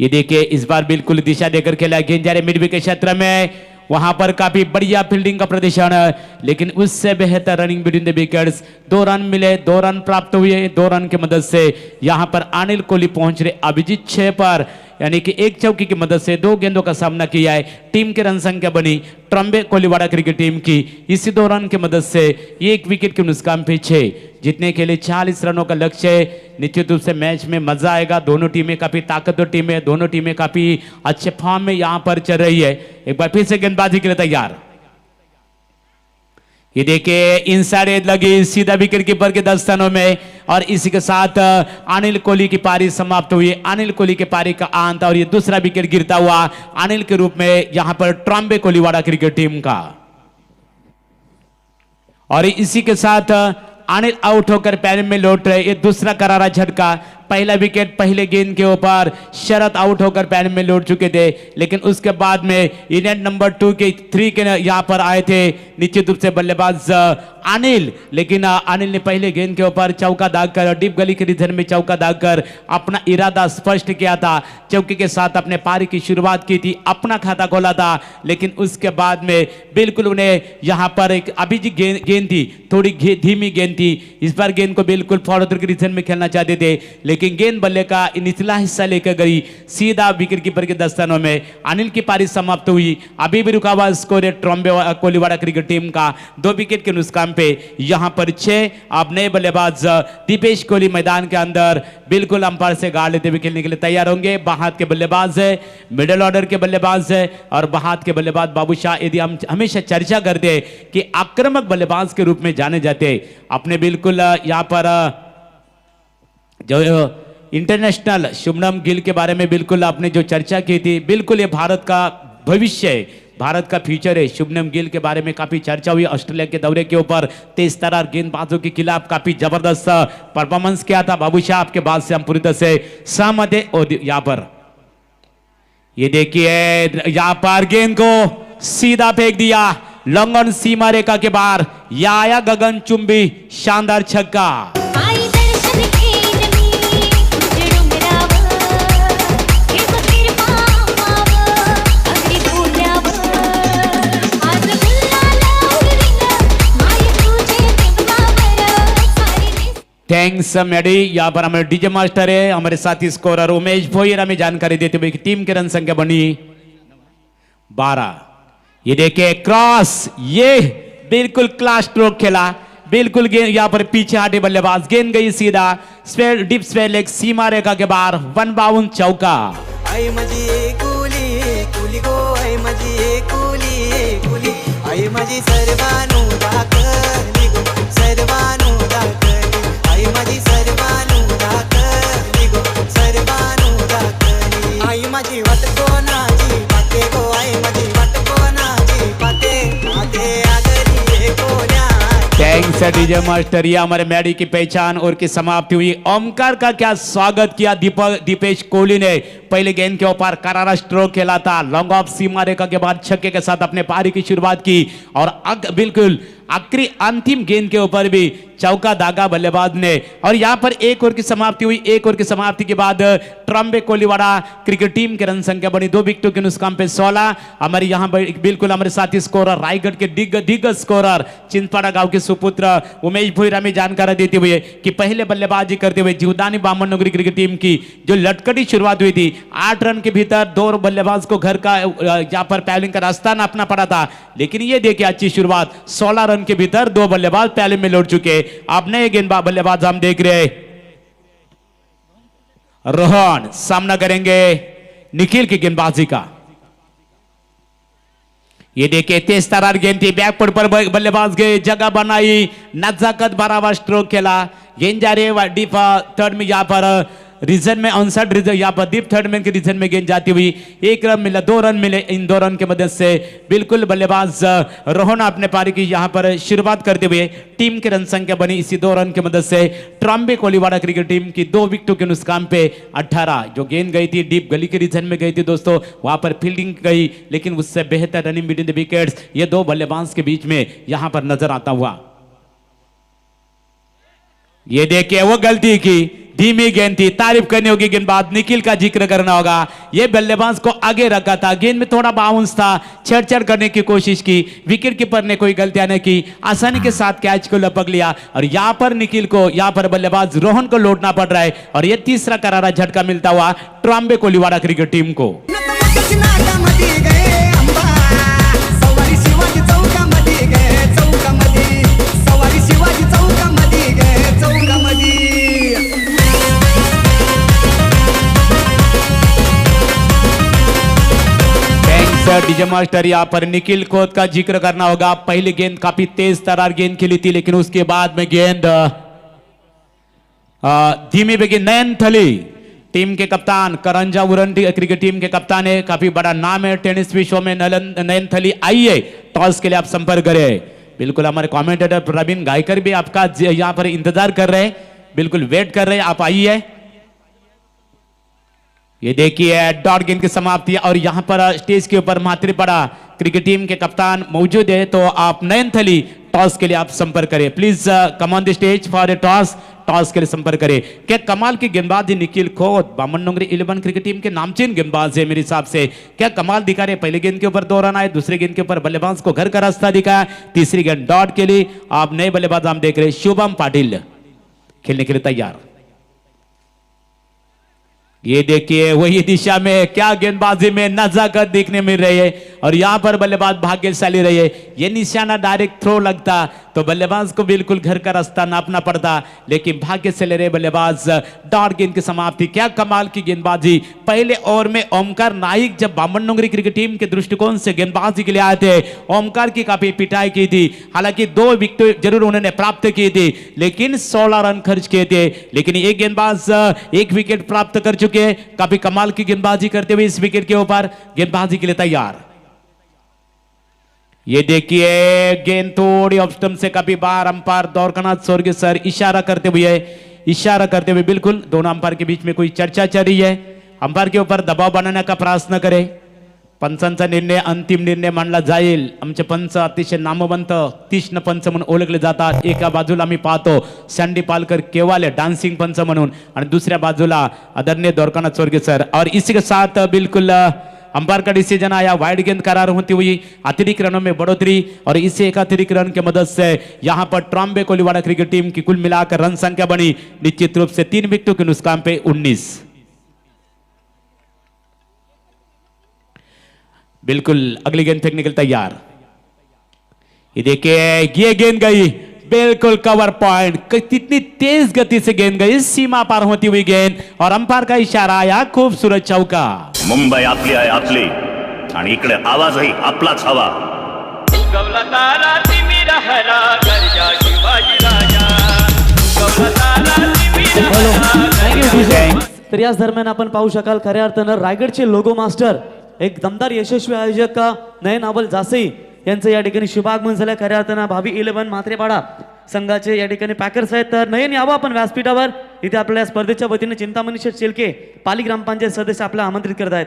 ये देखिए इस बार बिल्कुल दिशा देकर खेला, गेंद जा रहे मिड विकेट क्षेत्र में, वहां पर काफी बढ़िया फील्डिंग का प्रदर्शन है, लेकिन उससे बेहतर running between the wickets. 2 run मिले, 2 रन प्राप्त हुए। 2 रन की मदद से यहां पर अनिल कोहली पहुंच रहे। अभिजीत 6 पर यानी कि एक चौकी की मदद से 2 गेंदों का सामना किया है। टीम की रन संख्या बनी ट्रम्बे कोलीवाड़ा क्रिकेट टीम की इसी 2 रन की मदद से 1 विकेट के नुकसान पे 6 जीतने के लिए 40 रनों का लक्ष्य है। निश्चित रूप से मैच में मजा आएगा। दोनों टीमें काफी ताकतवर टीम है, दोनों टीमें काफी अच्छे फॉर्म में यहां पर चल रही है। एक बार फिर से गेंदबाजी के लिए तैयार। ये देखिए इनसाइड एज लगी सीधा विकेट कीपर के दस्तानों में और इसी के साथ अनिल कोहली की पारी समाप्त हुई। अनिल कोहली की पारी का अंत और ये दूसरा विकेट गिरता हुआ अनिल के रूप में यहां पर ट्रम्बे कोलीवाड़ा क्रिकेट टीम का। और इसी के साथ अनिल आउट होकर पैर में लौट रहे। ये दूसरा करारा झटका। पहला विकेट पहले गेंद के ऊपर शरद आउट होकर पैर में लौट चुके थे, लेकिन उसके बाद में इनिंग नंबर 2 के 3 के यहां पर आए थे निश्चित रूप से बल्लेबाज अनिल, लेकिन अनिल ने पहले गेंद के ऊपर चौका दागकर डीप गली के रीजन में चौका दागकर अपना इरादा स्पष्ट किया था। चौके के साथ अपने पारी की शुरुआत की थी, अपना खाता खोला था, लेकिन उसके बाद में बिल्कुल उन्हें यहां पर एक अभी जी गेंद थी, थोड़ी धीमी गेंद थी। इस बार गेंद को बिल्कुल फॉलो के रीजन में खेलना चाहते थे, लेकिन गेंद बल्ले का निचला हिस्सा लेकर गई सीधा विकेट कीपर के दस्तानों में। अनिल की पारी समाप्त हुई। अभी भी रुका हुआ स्कोर है ट्रम्बे कोलीवाड़ा क्रिकेट टीम का 2 विकेट के नुकसान पे यहां पर 6। अब नए बल्लेबाज दीपेश कोहली मैदान के अंदर बिल्कुल अंपायर से गाड़ लेते हुए खेलने के लिए तैयार होंगे। बाहात के बल्लेबाज है, मिडिल ऑर्डर के बल्लेबाज है और बाहात के बल्लेबाज बाबू शाह। यदि हम हमेशा चर्चा करते हैं कि आक्रामक बल्लेबाज के रूप में जाने जाते, अपने बिल्कुल यहां पर जो इंटरनेशनल शुभमन गिल के बारे में बिल्कुल आपने जो चर्चा की थी, बिल्कुल ये भारत का भविष्य है, भारत का फ्यूचर है। शुभमन गिल के बारे में काफी चर्चा हुई ऑस्ट्रेलिया के दौरे के ऊपर। तेज तर्रार गेंदबाजों के खिलाफ काफी जबरदस्त परफॉर्मेंस किया था बाबू शाह, आपके बाद से हम पूरी तरह से सहमत है। और यहाँ पर ये देखिए यहाँ पर गेंद को सीधा फेंक दिया लॉन्ग ऑन सीमा रेखा के बाहर। या आया गगन चुंबी शानदार छक्का। आई दर्शन के जमीन तुझ डोंगरावर हे फकीर मामावर अगदी बोल्यावर आज गुलाला उडविला माय तुझे देवावर सारी थैंक्स मैडी। यहाँ पर हमारे डीजे मास्टर है, हमारे साथी स्कोरर उमेश भोयर हमें जानकारी देते हुए कि टीम की रन संख्या बनी 12। ये देखिए क्रॉस, ये बिल्कुल क्लास स्ट्रोक खेला, बिल्कुल गेंद यहाँ पर पीछे हटे बल्लेबाज, गेंद गई सीधा स्क्वायर डीप स्क्वायर लेग सीमा रेखा के बाहर 1 बाउंड चौका। आई माझी कुली कुली गो, आई माझी कुली आई माझी सर्वानु दाखली गो, सर्वानु दाखली आई माझी सर्वानु दाखली गो, सर्वानु दाखली आई माझी वाट कोणाची पाते गो, आई माझी वाट कोणाची पाते पाते आगरी कोण्या। Thanks DJ master. ये हमारे मैडी की पहचान और की समाप्ति हुई। ओमकार का क्या स्वागत किया दीपेश कोहली ने। पहले गेंद के ऊपर करारा स्ट्रोक खेला था, लॉन्ग ऑफ सीमा रेखा के बाद छक्के के साथ अपने पारी की शुरुआत की और बिल्कुल आखिरी अंतिम गेंद के ऊपर भी चौका दागा बल्लेबाज ने। और यहां पर 1 ओवर की समाप्ति हुई। 1 ओवर की समाप्ति के बाद ट्रम्बे कोलीवाड़ा क्रिकेट टीम की रन संख्या बनी 2 विकेटों के नुकसान पे 16। हमारे यहां पर बिल्कुल हमारे साथी स्कोरर रायगढ़ के दिग्गज स्कोरर चिंतपाड़ा गांव के सुपुत्र उमेश भोईरा में जानकारी देते हुए कि पहले बल्लेबाजी करते हुए जीवदानी बामन नगरी क्रिकेट टीम की जो लटकटी शुरुआत हुई थी, 8 रन के भीतर 2 बल्लेबाज को घर का यहाँ पर पैलिंग का रास्ता नापना पड़ा था, लेकिन ये देखिए अच्छी शुरुआत 16 रन के भीतर 2 बल्लेबाज पहले में लौट चुके। अब नए गेंदबाज बल्लेबाज हम देख रहे हैं। रोहन सामना करेंगे निखिल की गेंदबाजी का। ये देखिए तेज तर्रार गेंद थी, बैकफुट पर बल्लेबाज गए, जगह बनाई, नजाकत भरा हुआ स्ट्रोक खेला। गेंद जा रही है डीप थर्ड में, यहाँ पर रीजन में अनसर्ट रीजन, यहाँ पर डीप थर्ड मैन के रीजन में गेंद जाती हुई 1 रन मिला, 2 रन मिले। इन 2 रन के मदद से बिल्कुल बल्लेबाज रोहन अपने पारी की यहाँ पर शुरुआत करते हुए टीम की रन संख्या बनी इसी 2 रन की मदद से ट्रम्बे कोलीवाड़ा क्रिकेट टीम की 2 विकेटों के नुकसान पे 18। जो गेंद गई थी डीप गली के रीजन में गई थी दोस्तों, वहां पर फील्डिंग गई, लेकिन उससे बेहतर रनिंग बिटवीन द विकेट्स ये 2 बल्लेबाज के बीच में यहां पर नजर आता हुआ। ये देखिए वो गलती की, धीमी गेंद थी, तारीफ करनी होगी गेंदबाज निखिल का जिक्र करना होगा। ये बल्लेबाज को आगे रखा था, गेंद में थोड़ा बाउंस था, छेड़छाड़ करने की कोशिश की, विकेट कीपर ने कोई गलतियां नहीं की, आसानी के साथ कैच को लपक लिया और यहां पर निखिल को, यहां पर बल्लेबाज रोहन को लौटना पड़ रहा है और ये तीसरा करारा झटका मिलता हुआ ट्रॉम्बे कोलीवाड़ा क्रिकेट टीम को। नाकामध्ये गए अंबा, सवारी शिवाजी चौकामध्ये गए चौकामध्ये, सवारी शिवाजी चौकामध्ये गए चौकामध्ये। Thanks DJ master. यहाँ पर निखिल खोत का जिक्र करना होगा। पहली गेंद काफी तेज तरार गेंद खेली थी, लेकिन उसके बाद में गेंद धीमी बेगी। नयन थली टीम के कप्तान, करंजा उरण क्रिकेट टीम के कप्तान है, काफी बड़ा नाम है टेनिस विश्व में नयन थली। आइए टॉस के लिए आप संपर्क करें। बिल्कुल हमारे कमेंटेटर प्रवीण गायकर भी आपका यहाँ पर इंतजार कर रहे हैं, बिल्कुल वेट कर रहे हैं, आप आइए। ये देखिए डॉट गेंद की समाप्ति और यहां पर स्टेज के ऊपर मात्रेपाड़ा क्रिकेट टीम के कप्तान मौजूद है, तो आप नयन थली टॉस के लिए आप संपर्क करें। Please come on the stage for a toss. Toss के लिए संपर्क करें। क्या कमाल की गेंदबाज निखिल खोत, बामन नोंगरी 11 क्रिकेट टीम के नामचीन गेंदबाज है मेरे हिसाब से। क्या कमाल दिखा रहे, पहले गेंद के ऊपर 2 रन आए, दूसरे गेंद के ऊपर बल्लेबाज को घर का रास्ता दिखाया, तीसरी गेंद डॉट के लिए आप नए बल्लेबाज हम देख रहे हैं शुभम पाटिल खेलने के लिए तैयार। ये देखिए वही दिशा में क्या गेंदबाजी में नजाकत देखने मिल रही है और यहां पर बल्लेबाज भाग्यशाली रही है। ये निशाना डायरेक्ट थ्रो लगता तो बल्लेबाज को बिल्कुल घर का रास्ता नापना पड़ता, लेकिन भाग्य से ले रहे बल्लेबाज। डॉट गेंद की समाप्ति, क्या कमाल की गेंदबाजी। पहले ओवर में ओमकार नाइक जब बामन नोंगरी क्रिकेट टीम के दृष्टिकोण से गेंदबाजी के लिए आए थे, ओमकार की काफी पिटाई की थी। हालांकि 2 विकेट जरूर उन्होंने प्राप्त की थी, लेकिन 16 रन खर्च किए थे। लेकिन एक गेंदबाज 1 विकेट प्राप्त कर चुके, काफी कमाल की गेंदबाजी करते हुए इस विकेट के ऊपर गेंदबाजी के लिए तैयार। ये देखिए गेंद थोड़ी ऑफ स्टंप से काफी बार अंपायर द्वारकानाथ स्वर्गीय सर इशारा करते हुए बिल्कुल दोनों अंपायर के बीच में कोई चर्चा चल रही है। अंपायर के ऊपर दबाव बनाने का प्रयास न करे। पंचांचा निर्णय अंतिम निर्णय मानला जाईल। आमचे पंच अतिशय नामवंत तीक्ष्ण पंच म्हणून ओळखले जातात। एका बाजूला आम्ही पाहतो सँडी पालकर केवाले डान्सिंग पंच म्हणून आणि दुसऱ्या बाजूला आदरणीय द्वारकानाथ स्वर्गीय सर। और इसी के साथ बिल्कुल अंपायर का डिसीजन आया, वाइड गेंद करार होती हुई अतिरिक्त रनों में बढ़ोतरी और इसे एक अतिरिक्त रन की मदद से यहां पर ट्रॉम्बे कोलीवाड़ा क्रिकेट टीम की कुल मिलाकर रन संख्या बनी निश्चित रूप से 3 विकेटों के नुकसान पे 19। बिल्कुल अगली गेंद फेंकने के लिए तैयार। ये देखिए ये गेंद गई बिल्कुल कवर पॉइंट, कितनी तेज गति से गेंद गई, सीमा पार होती हुई गेंद और अंपायर का इशारा आया, खूबसूरत चौका। मुंबई आपली आहे आपली आणि इकडे आवाजही आपलाच हवा। तर याच दरम्यान आपण पाहू शकाल खऱ्या अर्थानं रायगडचे लोगो मास्टर एक दमदार यशस्वी आयोजक नयन अवल जासई यांचं या ठिकाणी शुभागमन झालं। खऱ्या अर्थानं भावी 11 म्हात्रेपाडा संघाचे या ठिकाणी पॅकर्स आहेत। तर नयन यावं आपण व्यासपीठावर, इथे आपल्या स्पर्धेच्या वतीने चिंतामणी शेठ शेलके पाली ग्रामपंचायत सदस्य आपल्याला आमंत्रित करत आहेत।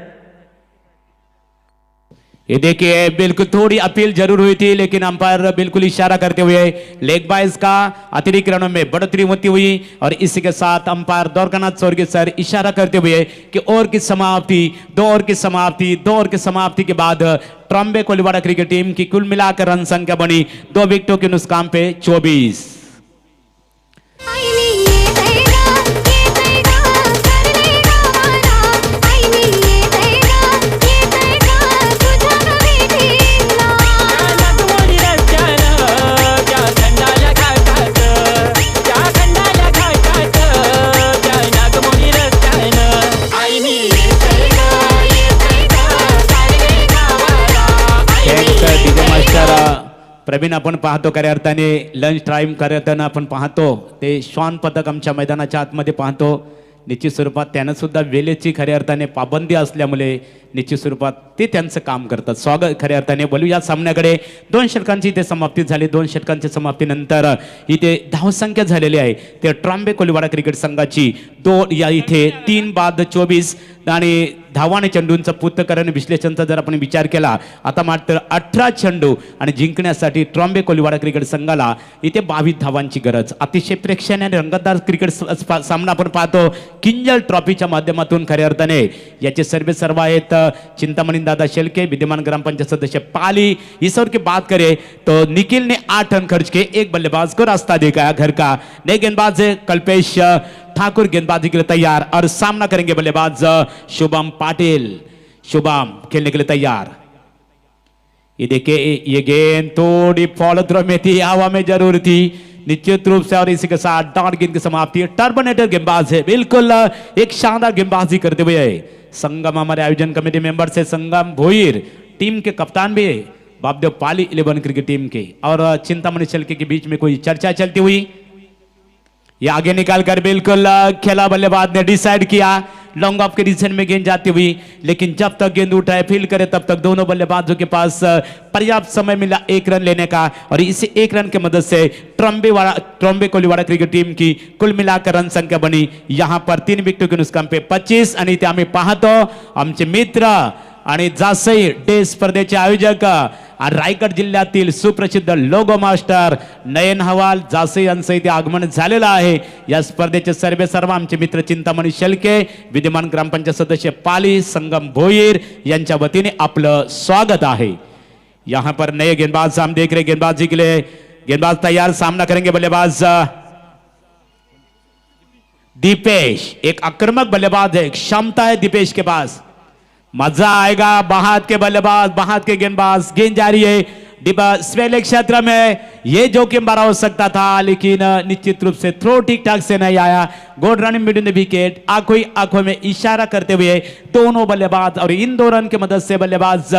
ये देखिए बिल्कुल थोड़ी अपील जरूर हुई थी, लेकिन अंपायर बिल्कुल इशारा करते हुए लेग बाइज का अतिरिक्त रनों में बढ़ोतरी होती हुई और इसी के साथ अंपायर द्वारकानाथ स्वर्गीय सर इशारा करते हुए कि ओवर की समाप्ति, 2 ओवर की समाप्ति, 2 ओवर की समाप्ति के बाद ट्रॉम्बे कोलीवाड़ा क्रिकेट टीम की कुल मिलाकर रन संख्या बनी 2 विकेटों के नुकसान पे 24। प्रवीण आपण पाहतो खऱ्या अर्थाने लंच टाइम करताना आपण पाहतो ते श्वान पथक आमच्या मैदानाच्या आतमध्ये पाहतो। निश्चित स्वरूपात त्यांना सुद्धा वेळेची खऱ्या अर्थाने पाबंदी असल्यामुळे निश्चित स्वरूपात ते त्यांचं काम करतात। स्वागत खऱ्या अर्थाने बोलू या सामन्याकडे। 2 षटकांची इथे समाप्ती झाली। 2 षटकांच्या समाप्तीनंतर इथे धावसंख्या झालेली आहे ते ट्रॉम्बे कोलीवाड़ा क्रिकेट संघाची 2 या इथे 3 बाद 24 आणि धावा आणि चेंडूंचं पृथक्करण विश्लेषणचा जर आपण विचार केला, आता मात्र 18 चेंडू आणि जिंकण्यासाठी ट्रॉम्बे कोलीवाडा क्रिकेट संघाला इथे 22 धावांची गरज. अतिशय प्रेक्षणीय आणि रंगतदार क्रिकेट सामना आपण पाहतो किंजल ट्रॉफीच्या माध्यमातून. खऱ्या अर्थाने याचे सर्वे सर्व आहेत चिंतामणी दादा शेलके, विद्यमान ग्रामपंचायत सदस्य पाली. इस ओवर की बात करें तो निखिल ने 8 रन खर्च के एक बल्लेबाज को रास्ता दिखाया घर का. नए गेंदबाज है कल्पेश ठाकुर गेंदबाजी के लिए तैयार और सामना करेंगे बल्लेबाज शुभम पाटिल. शुभम खेलने के लिए तैयार. ये देखिए ये गेंद थोड़ी फॉलो थ्रो में थी, हवा में जरूर थी निश्चित रूप से. और इसी के साथ डॉट गेंद की समाप्ति. टर्मिनेटर गेंदबाज है, बिल्कुल एक शानदार गेंदबाजी करते हुए संगम हमारे आयोजन कमेटी मेंबर से संगम भोईर, टीम के कप्तान भी बापदेव पाली 11 क्रिकेट टीम के, और चिंतामणि शेलके के बीच में कोई चर्चा चलती हुई. ये आगे निकालकर बिल्कुल खेला, बल्लेबाज ने डिसाइड किया लॉन्ग ऑफ के डिसीजन में गेंद जाती हुई, लेकिन जब तक गेंद उठाए फील्ड करे तब तक दोनों बल्लेबाजों के पास पर्याप्त समय मिला 1 रन लेने का. और इसी 1 रन की मदद से ट्रॉम्बे कोलीवाडा क्रिकेट टीम की कुल मिलाकर रन संख्या बनी यहां पर 3 विकेट के नुकसान पे 25. आणि ते आम्ही पाहतो आमचे मित्र आणि जासई डे स्पर्धेचे आयोजक रायगड जिल्ह्यातील सुप्रसिद्ध लोगो मास्टर नयन हवाल जासई यांचं इथे आगमन झालेलं आहे. या स्पर्धेचे सर्व आमचे मित्र चिंतामणी शेलके, विद्यमान ग्रामपंचायत सदस्य पाली, संगम भोईर यांच्या वतीने आपलं स्वागत आहे. यहां पर नए गेंदबाज हम देख रहे, गेंदबाजी के लिए गेंदबाज तैयार. सामना करेंगे बल्लेबाज दीपेश. एक आक्रामक बल्लेबाज है, क्षमता है दीपेश के पास. मजा आएगा. बाहात के बल्लेबाज, बाहात के गेंदबाज, गेंद जा रही है स्वेले क्षेत्र में. ये जोखिम भरा हो सकता था लेकिन निश्चित रूप से थ्रो ठीक ठाक से नहीं आया. Good running between the wicket. आंखों में इशारा करते हुए दोनों बल्लेबाज, और इन 2 रन की मदद से बल्लेबाज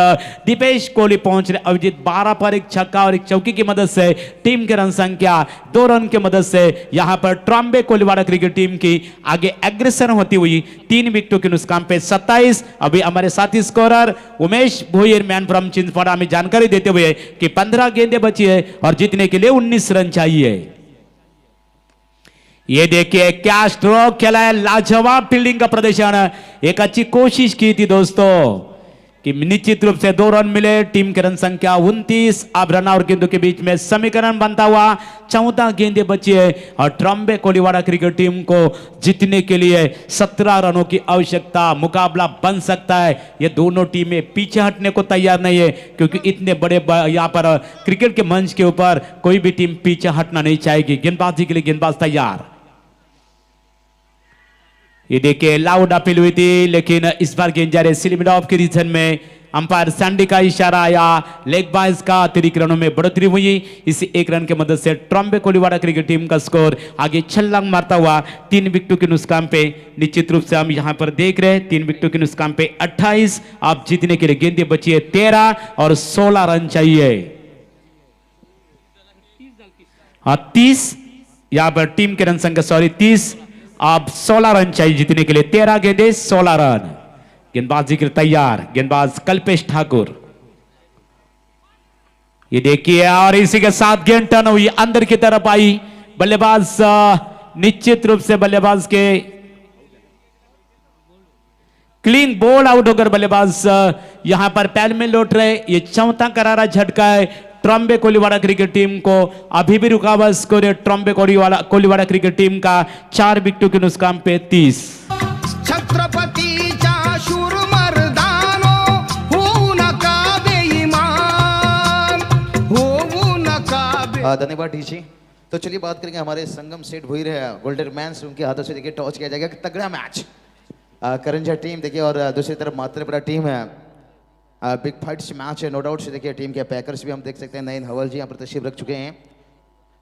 दीपेश कोहली पहुंच रहे. अभिजीत 12 पर एक छक्का और एक चौकी की मदद से टीम की रन संख्या 2 रन की मदद से यहां पर ट्रॉम्बे कोलीवाडा क्रिकेट टीम की आगे एग्रेशन होती हुई 3 विकेटों के नुकसान पे 27. अभी हमारे साथी scorer Umesh Bhoir man from Chinchwada हमें जानकारी देते हुए कि 15 गेंदें बची है और जीतने के लिए 19 रन चाहिए. ये देखिए क्या स्ट्रोक खेला है, लाजवाब फील्डिंग का प्रदर्शन. एक अच्छी कोशिश की थी दोस्तों कि निश्चित रूप से 2 रन मिले. टीम की रन संख्या 29. अब रन और गेंदों के बीच में समीकरण बनता हुआ 14 गेंदें बची है और ट्रॉम्बे कोलीवाडा क्रिकेट टीम को जीतने के लिए 17 रनों की आवश्यकता. मुकाबला बन सकता है. ये दोनों टीमें पीछे हटने को तैयार नहीं है क्योंकि इतने बड़े यहाँ पर क्रिकेट के मंच के ऊपर कोई भी टीम पीछे हटना नहीं चाहेगी. गेंदबाजी के लिए गेंदबाज तैयार. ये देखिए लाउड अपील हुई थी लेकिन इस बार गेंद जा रहे स्लिमिट ऑफ के रीजन में अंपायर सैंडी का इशारा आया. लेग बाइज का अतिरिक्त रनों में बढ़ोतरी हुई. इसी 1 रन की मदद से ट्रॉम्बे कोलीवाडा क्रिकेट टीम का स्कोर आगे छलांग मारता हुआ 3 विकेटों के नुकसान पे. निश्चित रूप से हम यहां पर देख रहे हैं 3 विकेटों के नुकसान पे 28. आप जीतने के लिए गेंदें बची है 13 और 16 रन चाहिए. 30 यहां पर टीम के रन संख्या 30. अब 16 रन चाहिए जीतने के लिए. 13 गेंदें 16 रन. गेंदबाजी के लिए तैयार गेंदबाज कल्पेश ठाकुर. ये देखिए और इसी के साथ गेंद टर्न हुई, अंदर की तरफ आई. बल्लेबाज निश्चित रूप से बल्लेबाज के क्लीन बोल्ड आउट होकर बल्लेबाज यहां पर पैर में लौट रहे. ये 4था करारा झटका है ट्रॉम्बे कोलीवाडा क्रिकेट टीम को. अभी भी रुका हुआ स्कोर है ट्रॉम्बे कोलीवाडा क्रिकेट टीम का 4 विकेटों के नुकसान पे 30. छत्रपतीच्या शूर मर्दानो होऊ नका बेईमान, होऊ नका धन्यवाद डीजी. तो चलिए बात करेंगे हमारे संगम सेठ भोईर है गोल्डन मैंस. उनके हाथों से देखिए टॉस किया जाएगा. तगड़ा मैच. करंजा टीम देखिए और दूसरी तरफ मात्रेपड़ा टीम है. बिग फाइट्स मैच है नो डाउट से. देखिए टीम के पैकर्स भी हम देख सकते हैं. नयन हवल जी यहाँ पर तशरीफ रख चुके हैं.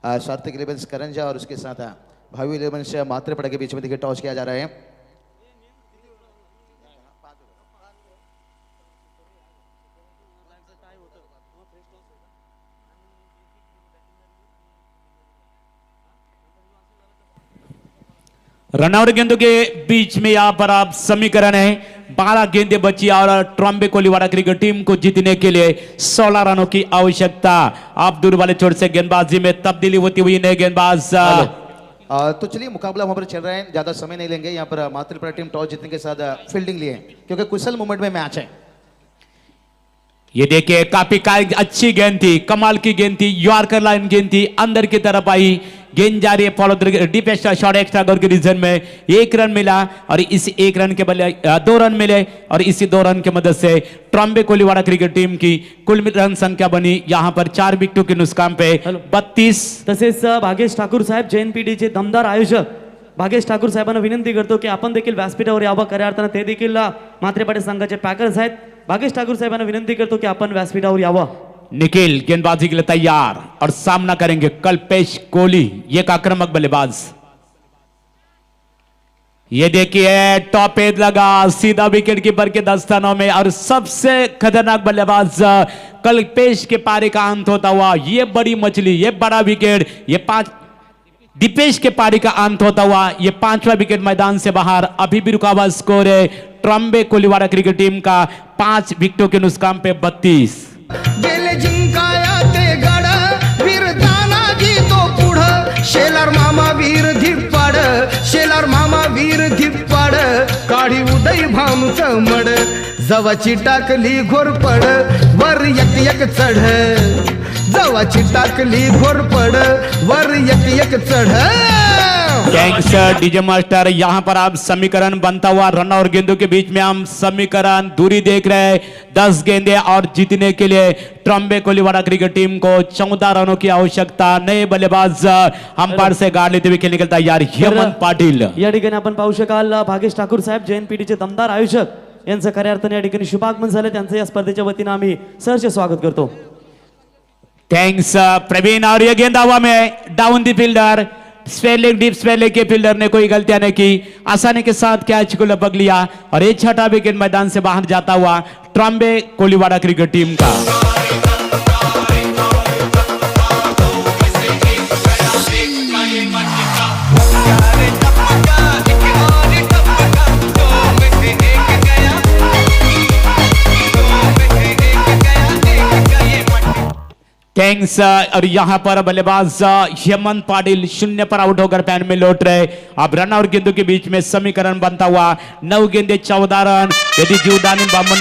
सार्थक 11 करंजा और उसके साथ भावी 11 से मात्रेपड़ा के बीच में देखिए टॉस किया जा रहा है. रनआउट गेंदों के बीच में यहां पर आप समीकरण है 12 गेंदें बची और ट्रॉम्बे कोलीवाडा क्रिकेट टीम को जीतने के लिए 16 रनों की आवश्यकता. आप दूर वाले छोर से गेंदबाजी में तब्दीली होती हुई नए गेंदबाज तो चलिए मुकाबला वहाँ पर चल रहा है, ज़्यादा समय नहीं लेंगे। यहाँ पर मातृपुरा टीम टॉस जीतने के साथ फील्डिंग लिए क्योंकि कुशल मूवमेंट में मैच है। ये देखिए काफी अच्छी गेंद थी, कमाल की गेंद थी, यॉर्कर लाइन गेंद थी, अंदर की तरफ आई, गेंद जा रही है follow deep extra shot extra goal के रीजन में 1 रन मिला और इस 1 रन के बदले 2 रन मिले और इसी 2 रन की मदद से ट्रॉम्बे कोलीवाड़ा क्रिकेट टीम की कुल रन संख्या बनी यहाँ पर 4 विकेटों के नुकसान पे 32। तसेच भागेश ठाकूर साहेब JNPTचे दमदार आयोजक भागेश ठाकूर साहेबांना विनंती करतो की आपण देखील व्यासपीठावर यावं, खऱ्या अर्थानं ते देखील म्हात्रे संघाचे पॅकर्स आहेत। भागेश ठाकूर साहेबांना विनंती करतो की आपण व्यासपीठावर यावं। निखिल गेंदबाजी के लिए तैयार और सामना करेंगे कल्पेश कोहली, ये एक आक्रामक बल्लेबाज। ये देखिए टॉप एज लगा सीधा विकेट कीपर के दस्तानों में और सबसे खतरनाक बल्लेबाज कल्पेश के पारी का अंत होता हुआ ये बड़ी मछली, ये बड़ा विकेट, ये 5 दीपेश के पारी का अंत होता हुआ ये 5वां विकेट मैदान से बाहर। अभी भी रुका हुआ स्कोर है ट्रॉम्बे कोलीवाड़ा क्रिकेट टीम का 5 विकेटों के नुकसान पे 32। गेले जिंकाया ते गड वीर तानाजी तो पुढं शेलार मामा वीर धिप्पाड, शेलार मामा वीर धिप्पाड, काढी उदय भामच मड, जवाची टाकली घोरपड वर एक चढ, जवाची टाकली घोरपड वर एक चढ। Thanks DJ master. यहाँ पर आप समीकरण बनता हुआ रन और गेंदों के बीच में हम समीकरण दूरी देख रहे हैं। 10 गेंदे और जीतने के लिए ट्रॉम्बे कोलीवाड़ा क्रिकेट टीम को 14 रनों की आवश्यकता। नए बल्लेबाज अंपायर से गाड़ लेते हुए खेलने के लिए तैयार हेमंत पाटील। या ठिकाणी आपण पाहू शकाल भागेश ठाकूर साहेब JNPTचे दमदार आयोजक यांचं खऱ्या अर्थाने या ठिकाणी शुभागमन झालं, त्यांचं या स्पर्धेच्या वतीनं आम्ही सहर्ष स्वागत करतो। थैंक्स प्रवीण। और ये गेंद हवा में down the fielder, spelling deep spelling के फील्डर ने कोई गलतियां नहीं की, आसानी के साथ कैच को लपक लिया और एक 6वां विकेट मैदान से बाहर जाता हुआ ट्रॉम्बे कोलीवाड़ा क्रिकेट टीम का। थैंक्स। और यहां पर बल्लेबाज हेमंत पाटिल 0 पर आउट होकर पैन में लौट रहे। अब रन और गेंदों के बीच में समीकरण बनता हुआ 9 गेंदे 14 रन। यदि जीवदानी बामन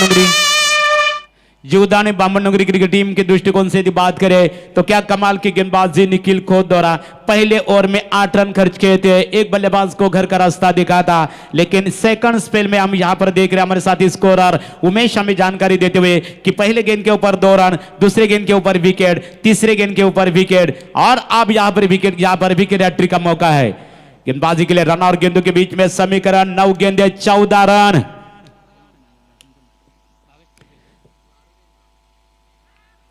नगरी क्रिकेट टीम के दृष्टिकोण से यदि बात करें तो क्या कमाल की गेंदबाजी निखिल खोद द्वारा पहले ओवर में 8 रन खर्च किए थे, एक बल्लेबाज को घर का रास्ता दिखा था। लेकिन सेकंड स्पेल में हम यहां पर देख रहे हैं हमारे साथी स्कोरर उमेश हमें जानकारी देते हुए कि पहले गेंद के ऊपर 2 रन, दूसरे गेंद के ऊपर विकेट, तीसरे गेंद के ऊपर विकेट और अब यहां पर विकेट हैट्रिक का मौका है गेंदबाजी के लिए। रन और गेंदों के बीच में समीकरण 9 गेंदे 14 रन।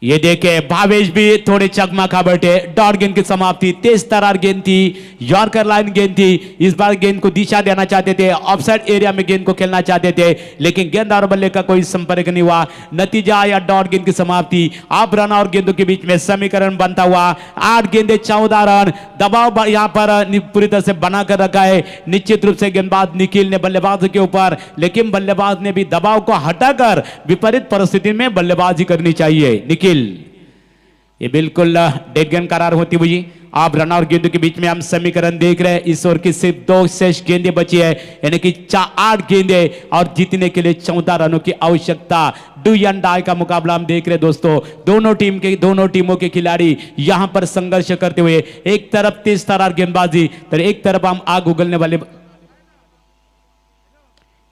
ये देखे भावेश भी थोड़े चकमा बैठे। डॉट गेंद की समाप्ति, तेज तरार गेंद थी, यॉर्कर लाइन गेंद थी। इस बार गेंद को दिशा देना चाहते थे, ऑफसाइड एरिया में गेंद को खेलना चाहते थे, लेकिन गेंद और बल्ले का कोई संपर्क नहीं हुआ। नतीजा या डॉट गेंद की समाप्ति। अब रन और गेंदों के बीच में समीकरण बनता हुआ 8 गेंदे 14 रन। दबाव यहां पर पूरी तरह से बना कर रखा है निश्चित रूप से गेंदबाज निखिल ने बल्लेबाज के ऊपर, लेकिन बल्लेबाज ने भी दबाव को हटाकर विपरीत परिस्थिति में बल्लेबाजी करनी चाहिए। निखिल ये बिल्कुल डेड गेंद करार होती हुई। आप रन और गेंदों के बीच में हम समीकरण देख रहे हैं। इस ओवर की सिर्फ 2 शेष गेंदें बची है, यानी कि 8 गेंदें और जीतने के लिए 14 रनों की आवश्यकता। डू या डाई का मुकाबला हम देख रहे हैं दोस्तों। दोनों टीमों के खिलाड़ी यहां पर संघर्ष करते हुए, एक तरफ तेज तरार गेंदबाजी तो एक तरफ हम आग उगलने वाले।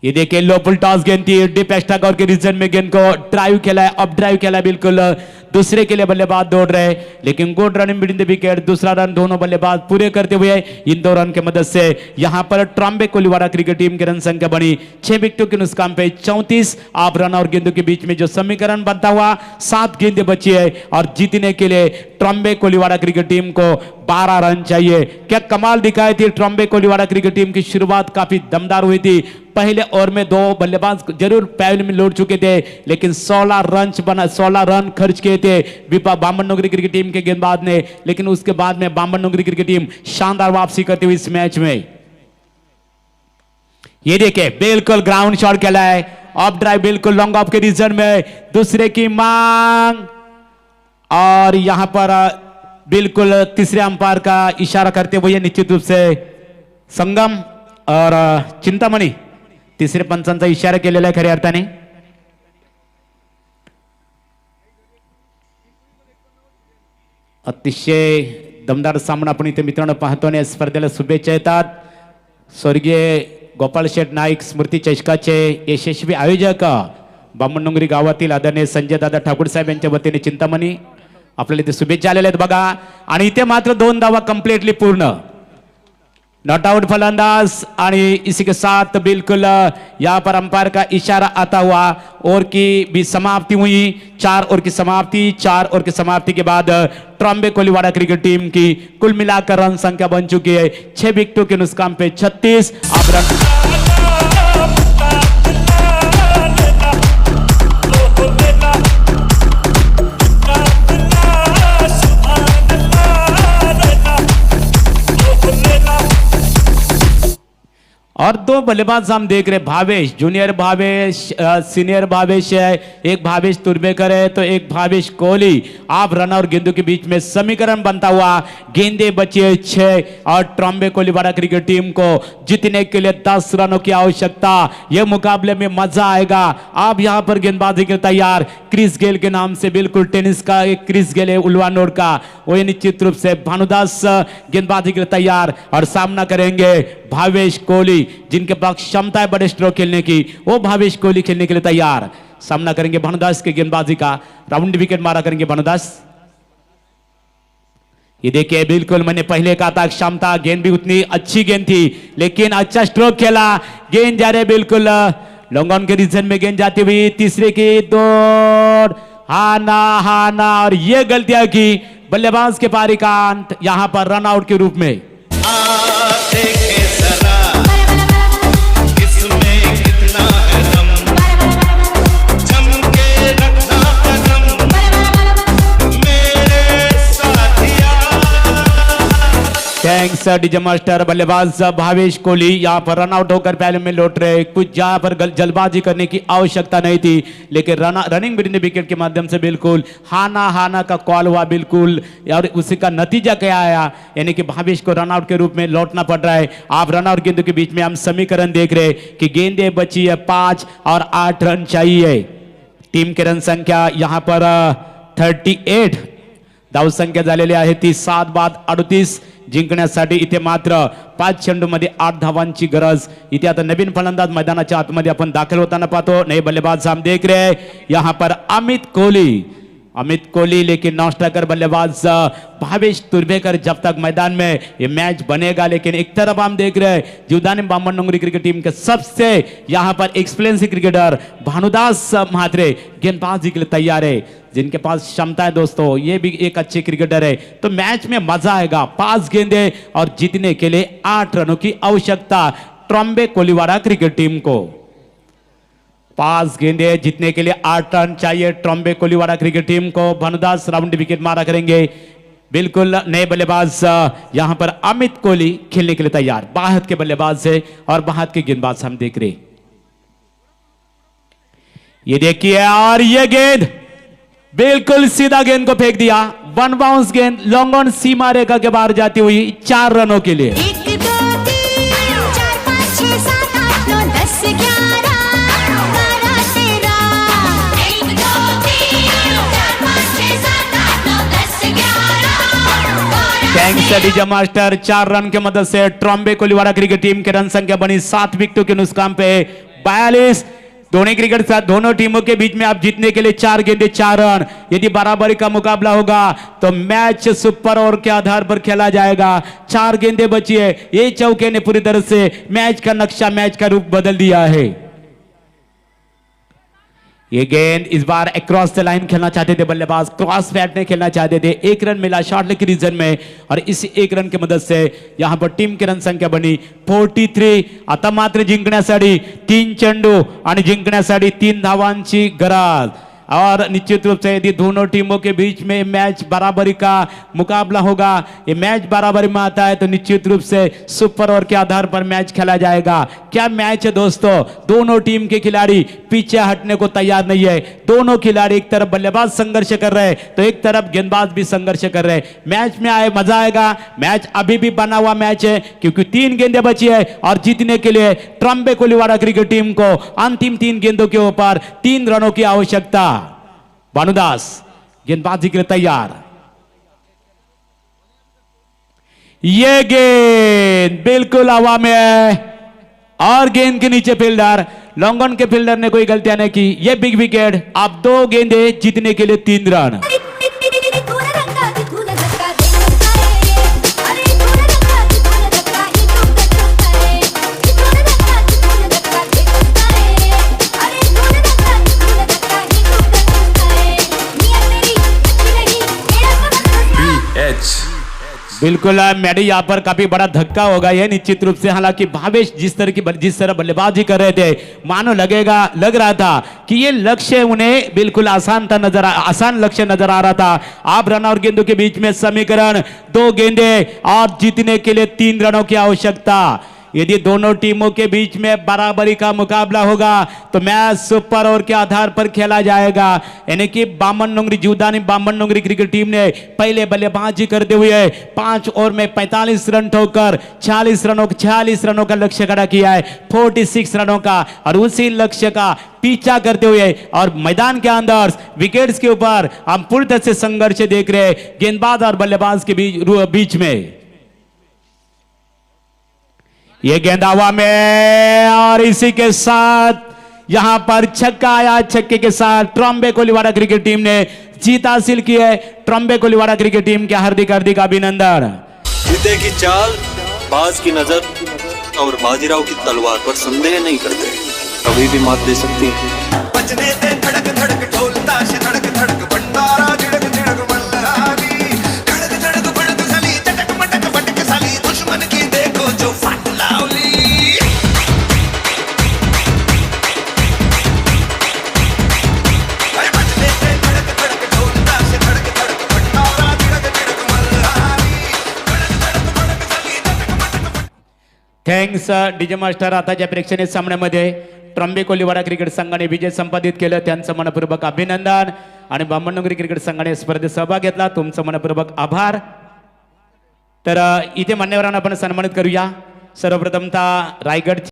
ये देखिए लो फुल टॉस गेंद थी, डीप एक्स्ट्रा कवर के रीजन में गेंद को ड्राइव खेला है, अब ड्राइव खेला है बिल्कुल दूसरे के लिए बल्लेबाज दौड़ रहे, लेकिन good run in between the wicket. दूसरा रन दोनों बल्लेबाज पूरे करते हुए इन 2 रन की मदद से यहां पर ट्रॉम्बे कोलीवाड़ा क्रिकेट टीम की रन संख्या बनी 6 विकेटों के नुकसान पे 34। आप रन और गेंदों के बीच में जो समीकरण बनता हुआ 7 गेंदें बची है और जीतने के लिए ट्रॉम्बे कोलीवाड़ा क्रिकेट टीम को 12 रन चाहिए। क्या कमाल दिखाई थी ट्रॉम्बे कोलीवाड़ा क्रिकेट टीम की शुरुआत काफी दमदार हुई थी। पहले ओवर में 2 बल्लेबाज जरूर पैल में लौट चुके थे, लेकिन 16 रन खर्च किए थे बामन नगरी क्रिकेट टीम के गेंदबाज ने, लेकिन उसके बाद में बामन नगरी क्रिकेट टीम शानदार वापसी करती हुई इस मैच में। ये देखिए बिल्कुल ग्राउंड शॉट खेला है, ऑफ ड्राइव बिल्कुल लॉन्ग ऑफ के रीजन में, दूसरे की मांग और यहां पर बिल्कुल तीसरे अंपायर का इशारा करते हुए निश्चित रूप से संगम और चिंतामणी तिसरे पंचांचा इशारा केलेला आहे खऱ्या अर्थाने. अतिशय दमदार सामना आपण इथे मित्रांनो पाहतो आणि या स्पर्धेला शुभेच्छा येतात. स्वर्गीय गोपाळ शेठ नाईक स्मृती चषकाचे यशस्वी आयोजक बामणडोंगरी गावातील आदरणीय संजय दादा ठाकूर साहेब यांच्या वतीने चिंतामणी आपल्याला इथे शुभेच्छा आलेल्या आहेत बघा. आणि इथे मात्र 2 धावा कंप्लीटली पूर्ण. नॉट आउट फलंदाज आणि इसी के साथ बिल्कुल यहाँ पर अंपायर का इशारा आता हुआ ओवर की भी समाप्ति हुई. 4 ओवर की समाप्ति. 4 ओवर की समाप्ति के बाद ट्रॉम्बे कोलीवाड़ा क्रिकेट टीम की कुल मिलाकर रन संख्या बन चुकी है 6 विकेटों के नुकसान पे 36. अब रन और 2 बल्लेबाज हम देख रहे भावेश, जूनियर भावेश, सीनियर भावेश है. एक भावेश तुर्बेकर है तो एक भावेश कोहली. आप रन और गेंदों के बीच में समीकरण बनता हुआ गेंदे बची है 6 और ट्रॉम्बे कोलीवाड़ा क्रिकेट टीम को जीतने के लिए 10 रनों की आवश्यकता. यह मुकाबले में मजा आएगा. आप यहां पर गेंदबाजी के तैयार. क्रिस गेल के नाम से बिल्कुल टेनिस का एक क्रिस गेल है उल्वानोड का, वही निश्चित रूप से भानुदास गेंदबाजी के लिए तैयार और सामना करेंगे भावेश कोहली जिनके पास क्षमता है बड़े स्ट्रोक खेलने की. वो भावेश कोहली खेलने के लिए तैयार. सामना करेंगे भानुदास के गेंदबाजी का. राउंड विकेट मारा करेंगे भानुदास. ये देखिए बिल्कुल मैंने पहले कहा था क्षमता, गेंद भी उतनी अच्छी गेंद थी लेकिन अच्छा स्ट्रोक खेला. गेंद जा रहे बिल्कुल लॉन्ग ऑन के रीजन में गेंद जाती हुई. तीसरे की दौड़ हाना और ये गलतियां की बल्लेबाज के पारी का अंत यहां पर रन आउट के रूप में. Thanks DJ master. बल्लेबाज भावेश कोहली यहाँ पर रन आउट होकर पहले में लौट रहे. कुछ जहाँ पर जल्दबाजी करने की आवश्यकता नहीं थी लेकिन रनिंग बिटवीन द विकेट के माध्यम से बिल्कुल हाना का कॉल हुआ बिल्कुल और उसी का नतीजा क्या आया यानी कि भावेश को रन आउट के रूप में लौटना पड़ रहा है. आप रन आउट गेंदों के बीच में हम समीकरण देख रहे कि गेंदें बची है 5 और 8 रन चाहिए. टीम के रन संख्या यहाँ पर 38. धाव संख्या झालेली आहे ती 7 बाद 38. जिंकण्यासाठी इथे मात्र 5 चेंडूमध्ये 8 धावांची गरज. इथे आता नवीन फलंदाज मैदानाच्या आतमध्ये आपण दाखल होताना पाहतो. नए बल्लेबाज हम देख रहे हैं यहाँ पर अमित कोहली लेकिन नॉन स्ट्राइकर बल्लेबाज भावेश तुर्बेकर. जब तक मैदान में ये मैच बनेगा लेकिन एक तरफ हम देख रहे हैं जीवदानी बामणडोंगरी क्रिकेट टीम के सबसे यहाँ पर एक्सपीरियंस क्रिकेटर भानुदास म्हात्रे गेंदबाजी के लिए तैयार है जिनके पास क्षमता है दोस्तों. ये भी एक अच्छे क्रिकेटर है तो मैच में मजा आएगा. 5 गेंदे और जीतने के लिए 8 रनों की आवश्यकता ट्रॉम्बे कोलीवाड़ा क्रिकेट टीम को. 5 गेंदे जीतने के लिए 8 रन चाहिए ट्रॉम्बे कोलीवाड़ा क्रिकेट टीम को. भानुदास राउंड विकेट मारा करेंगे. बिल्कुल नए बल्लेबाज यहां पर अमित कोहली खेलने के लिए तैयार. बाहत के बल्लेबाज है और बाहत के गेंदबाज हम देख रहे. ये देखिए और ये गेंद बिल्कुल सीधा गेंद को फेंक दिया. 1 बाउंस गेंद लॉन्ग ऑन सीमा रेखा के बाहर जाती हुई 4 रनों के लिए. 1 2 3 4 5 6 7 8 9 10 11 12 13. 1 2 3 4 5 6 7 8 9 10 11. Thanks DJ master. 4 रन की मदद से ट्रॉम्बे कोलीवाड़ा क्रिकेट टीम के रन संख्या बनी 7 विकेटों के नुकसान पे 42. दोनों टीमों के बीच में आप जीतने के लिए 4 गेंदे 4 रन. यदि बराबरी का मुकाबला होगा तो मैच सुपर ओवर के आधार पर खेला जाएगा. 4 गेंदे बची है. ये चौके ने पूरी तरह से मैच का नक्शा, मैच का रूप बदल दिया है. ये गेंद इस बार अक्रॉस द लाइन खेलना चाहते थे बल्लेबाज. क्रॉस फैट में खेलना चाहते थे. 1 रन मिला शॉर्ट लेग रीजन में और इस 1 रन की मदद से यहां पर टीम की रन संख्या बनी 43. आता मात्र जिंकण्यासाठी 3 चेंडू आणि जिंकण्यासाठी 3 धावांची गरज. और निश्चित रूप से यदि दोनों टीमों के बीच में मैच बराबरी का मुकाबला होगा, ये मैच बराबरी में आता है तो निश्चित रूप से सुपर ओवर के आधार पर मैच खेला जाएगा। क्या मैच है दोस्तों, दोनों टीम के खिलाड़ी पीछे हटने को तैयार नहीं है। दोनों खिलाड़ी एक तरफ बल्लेबाज संघर्ष कर रहे हैं तो एक तरफ गेंदबाज भी संघर्ष कर रहे हैं। मैच में आए मजा आएगा। मैच अभी भी बना हुआ मैच है क्योंकि 3 गेंदें बची है और जीतने के लिए ट्रम्बे कोलीवाड़ा क्रिकेट टीम को अंतिम 3 गेंदों के ऊपर 3 रनों की आवश्यकता। भानुदास गेंदबाजी के लिए तैयार। ये गेंद बिल्कुल हवा में है और गेंद के नीचे फील्डर, लॉन्ग ऑन के फील्डर ने कोई गलतियां नहीं की। ये बिग विकेट। अब 2 गेंदे जीतने के लिए 3 रन। बिल्कुल मैडी यहाँ पर काफी बड़ा धक्का होगा ये निश्चित रूप से। हालांकि भावेश जिस तरह बल्लेबाजी कर रहे थे मानो लग रहा था कि ये लक्ष्य उन्हें बिल्कुल आसान लक्ष्य नजर आ रहा था। आप रन और गेंदों के बीच में समीकरण 2 गेंदे और जीतने के लिए 3 रनों की आवश्यकता। यदि दोनों टीमों के बीच में बराबरी का मुकाबला होगा तो मैच सुपर ओवर के आधार पर खेला जाएगा। यानी कि बामन नोंगरी जीवदानी बामन नोंगरी क्रिकेट टीम ने पहले बल्लेबाजी करते हुए 5 ओवर में 45 रन ठोकर 46 रनों का लक्ष्य खड़ा किया है, 46 रनों का। और उसी लक्ष्य का पीछा करते हुए और मैदान के अंदर विकेट्स के ऊपर हम पूरी तरह से संघर्ष देख रहे हैं गेंदबाज और बल्लेबाज के बीच में। ये गेंद हवा में और इसी के साथ यहां पर छक्का आया। छक्के के साथ ट्रम्बे कोलीवाड़ा क्रिकेट टीम ने जीत हासिल की है। ट्रम्बे कोलीवाड़ा क्रिकेट टीम के हार्दिक अभिनंदन। जीते की चाल, बाज की नजर और बाजीराव की तलवार पर संदेह नहीं करते, कभी भी मात दे सकती है। बजने दे धड़क धड़क ढोल ताश धड़क धड़क भंडारा झिड़क झिड़क मल्हारी धड़क धड़क भड़क साली चटक मटक बटक साली दुश्मन की देखो जो फाट लावली। अरे बजने दे धड़क धड़क ढोल ताश धड़क धड़क भंडारा झिड़क झिड़क मल्हारी धड़क धड़क भड़क साली चटक मटक। Thanks DJ master. आताच्या प्रेक्षणीय सामन्यामध्ये ट्रम्बे कोलीवाडा क्रिकेट संघाने विजय संपादित केलं, त्यांचं मनपूर्वक अभिनंदन। आणि बामणनगरी क्रिकेट संघाने स्पर्धेत सहभाग घेतला, तुमचं मनपूर्वक आभार। तर इथे मान्यवरांना आपण सन्मानित करूया। सर्वप्रथमतः रायगड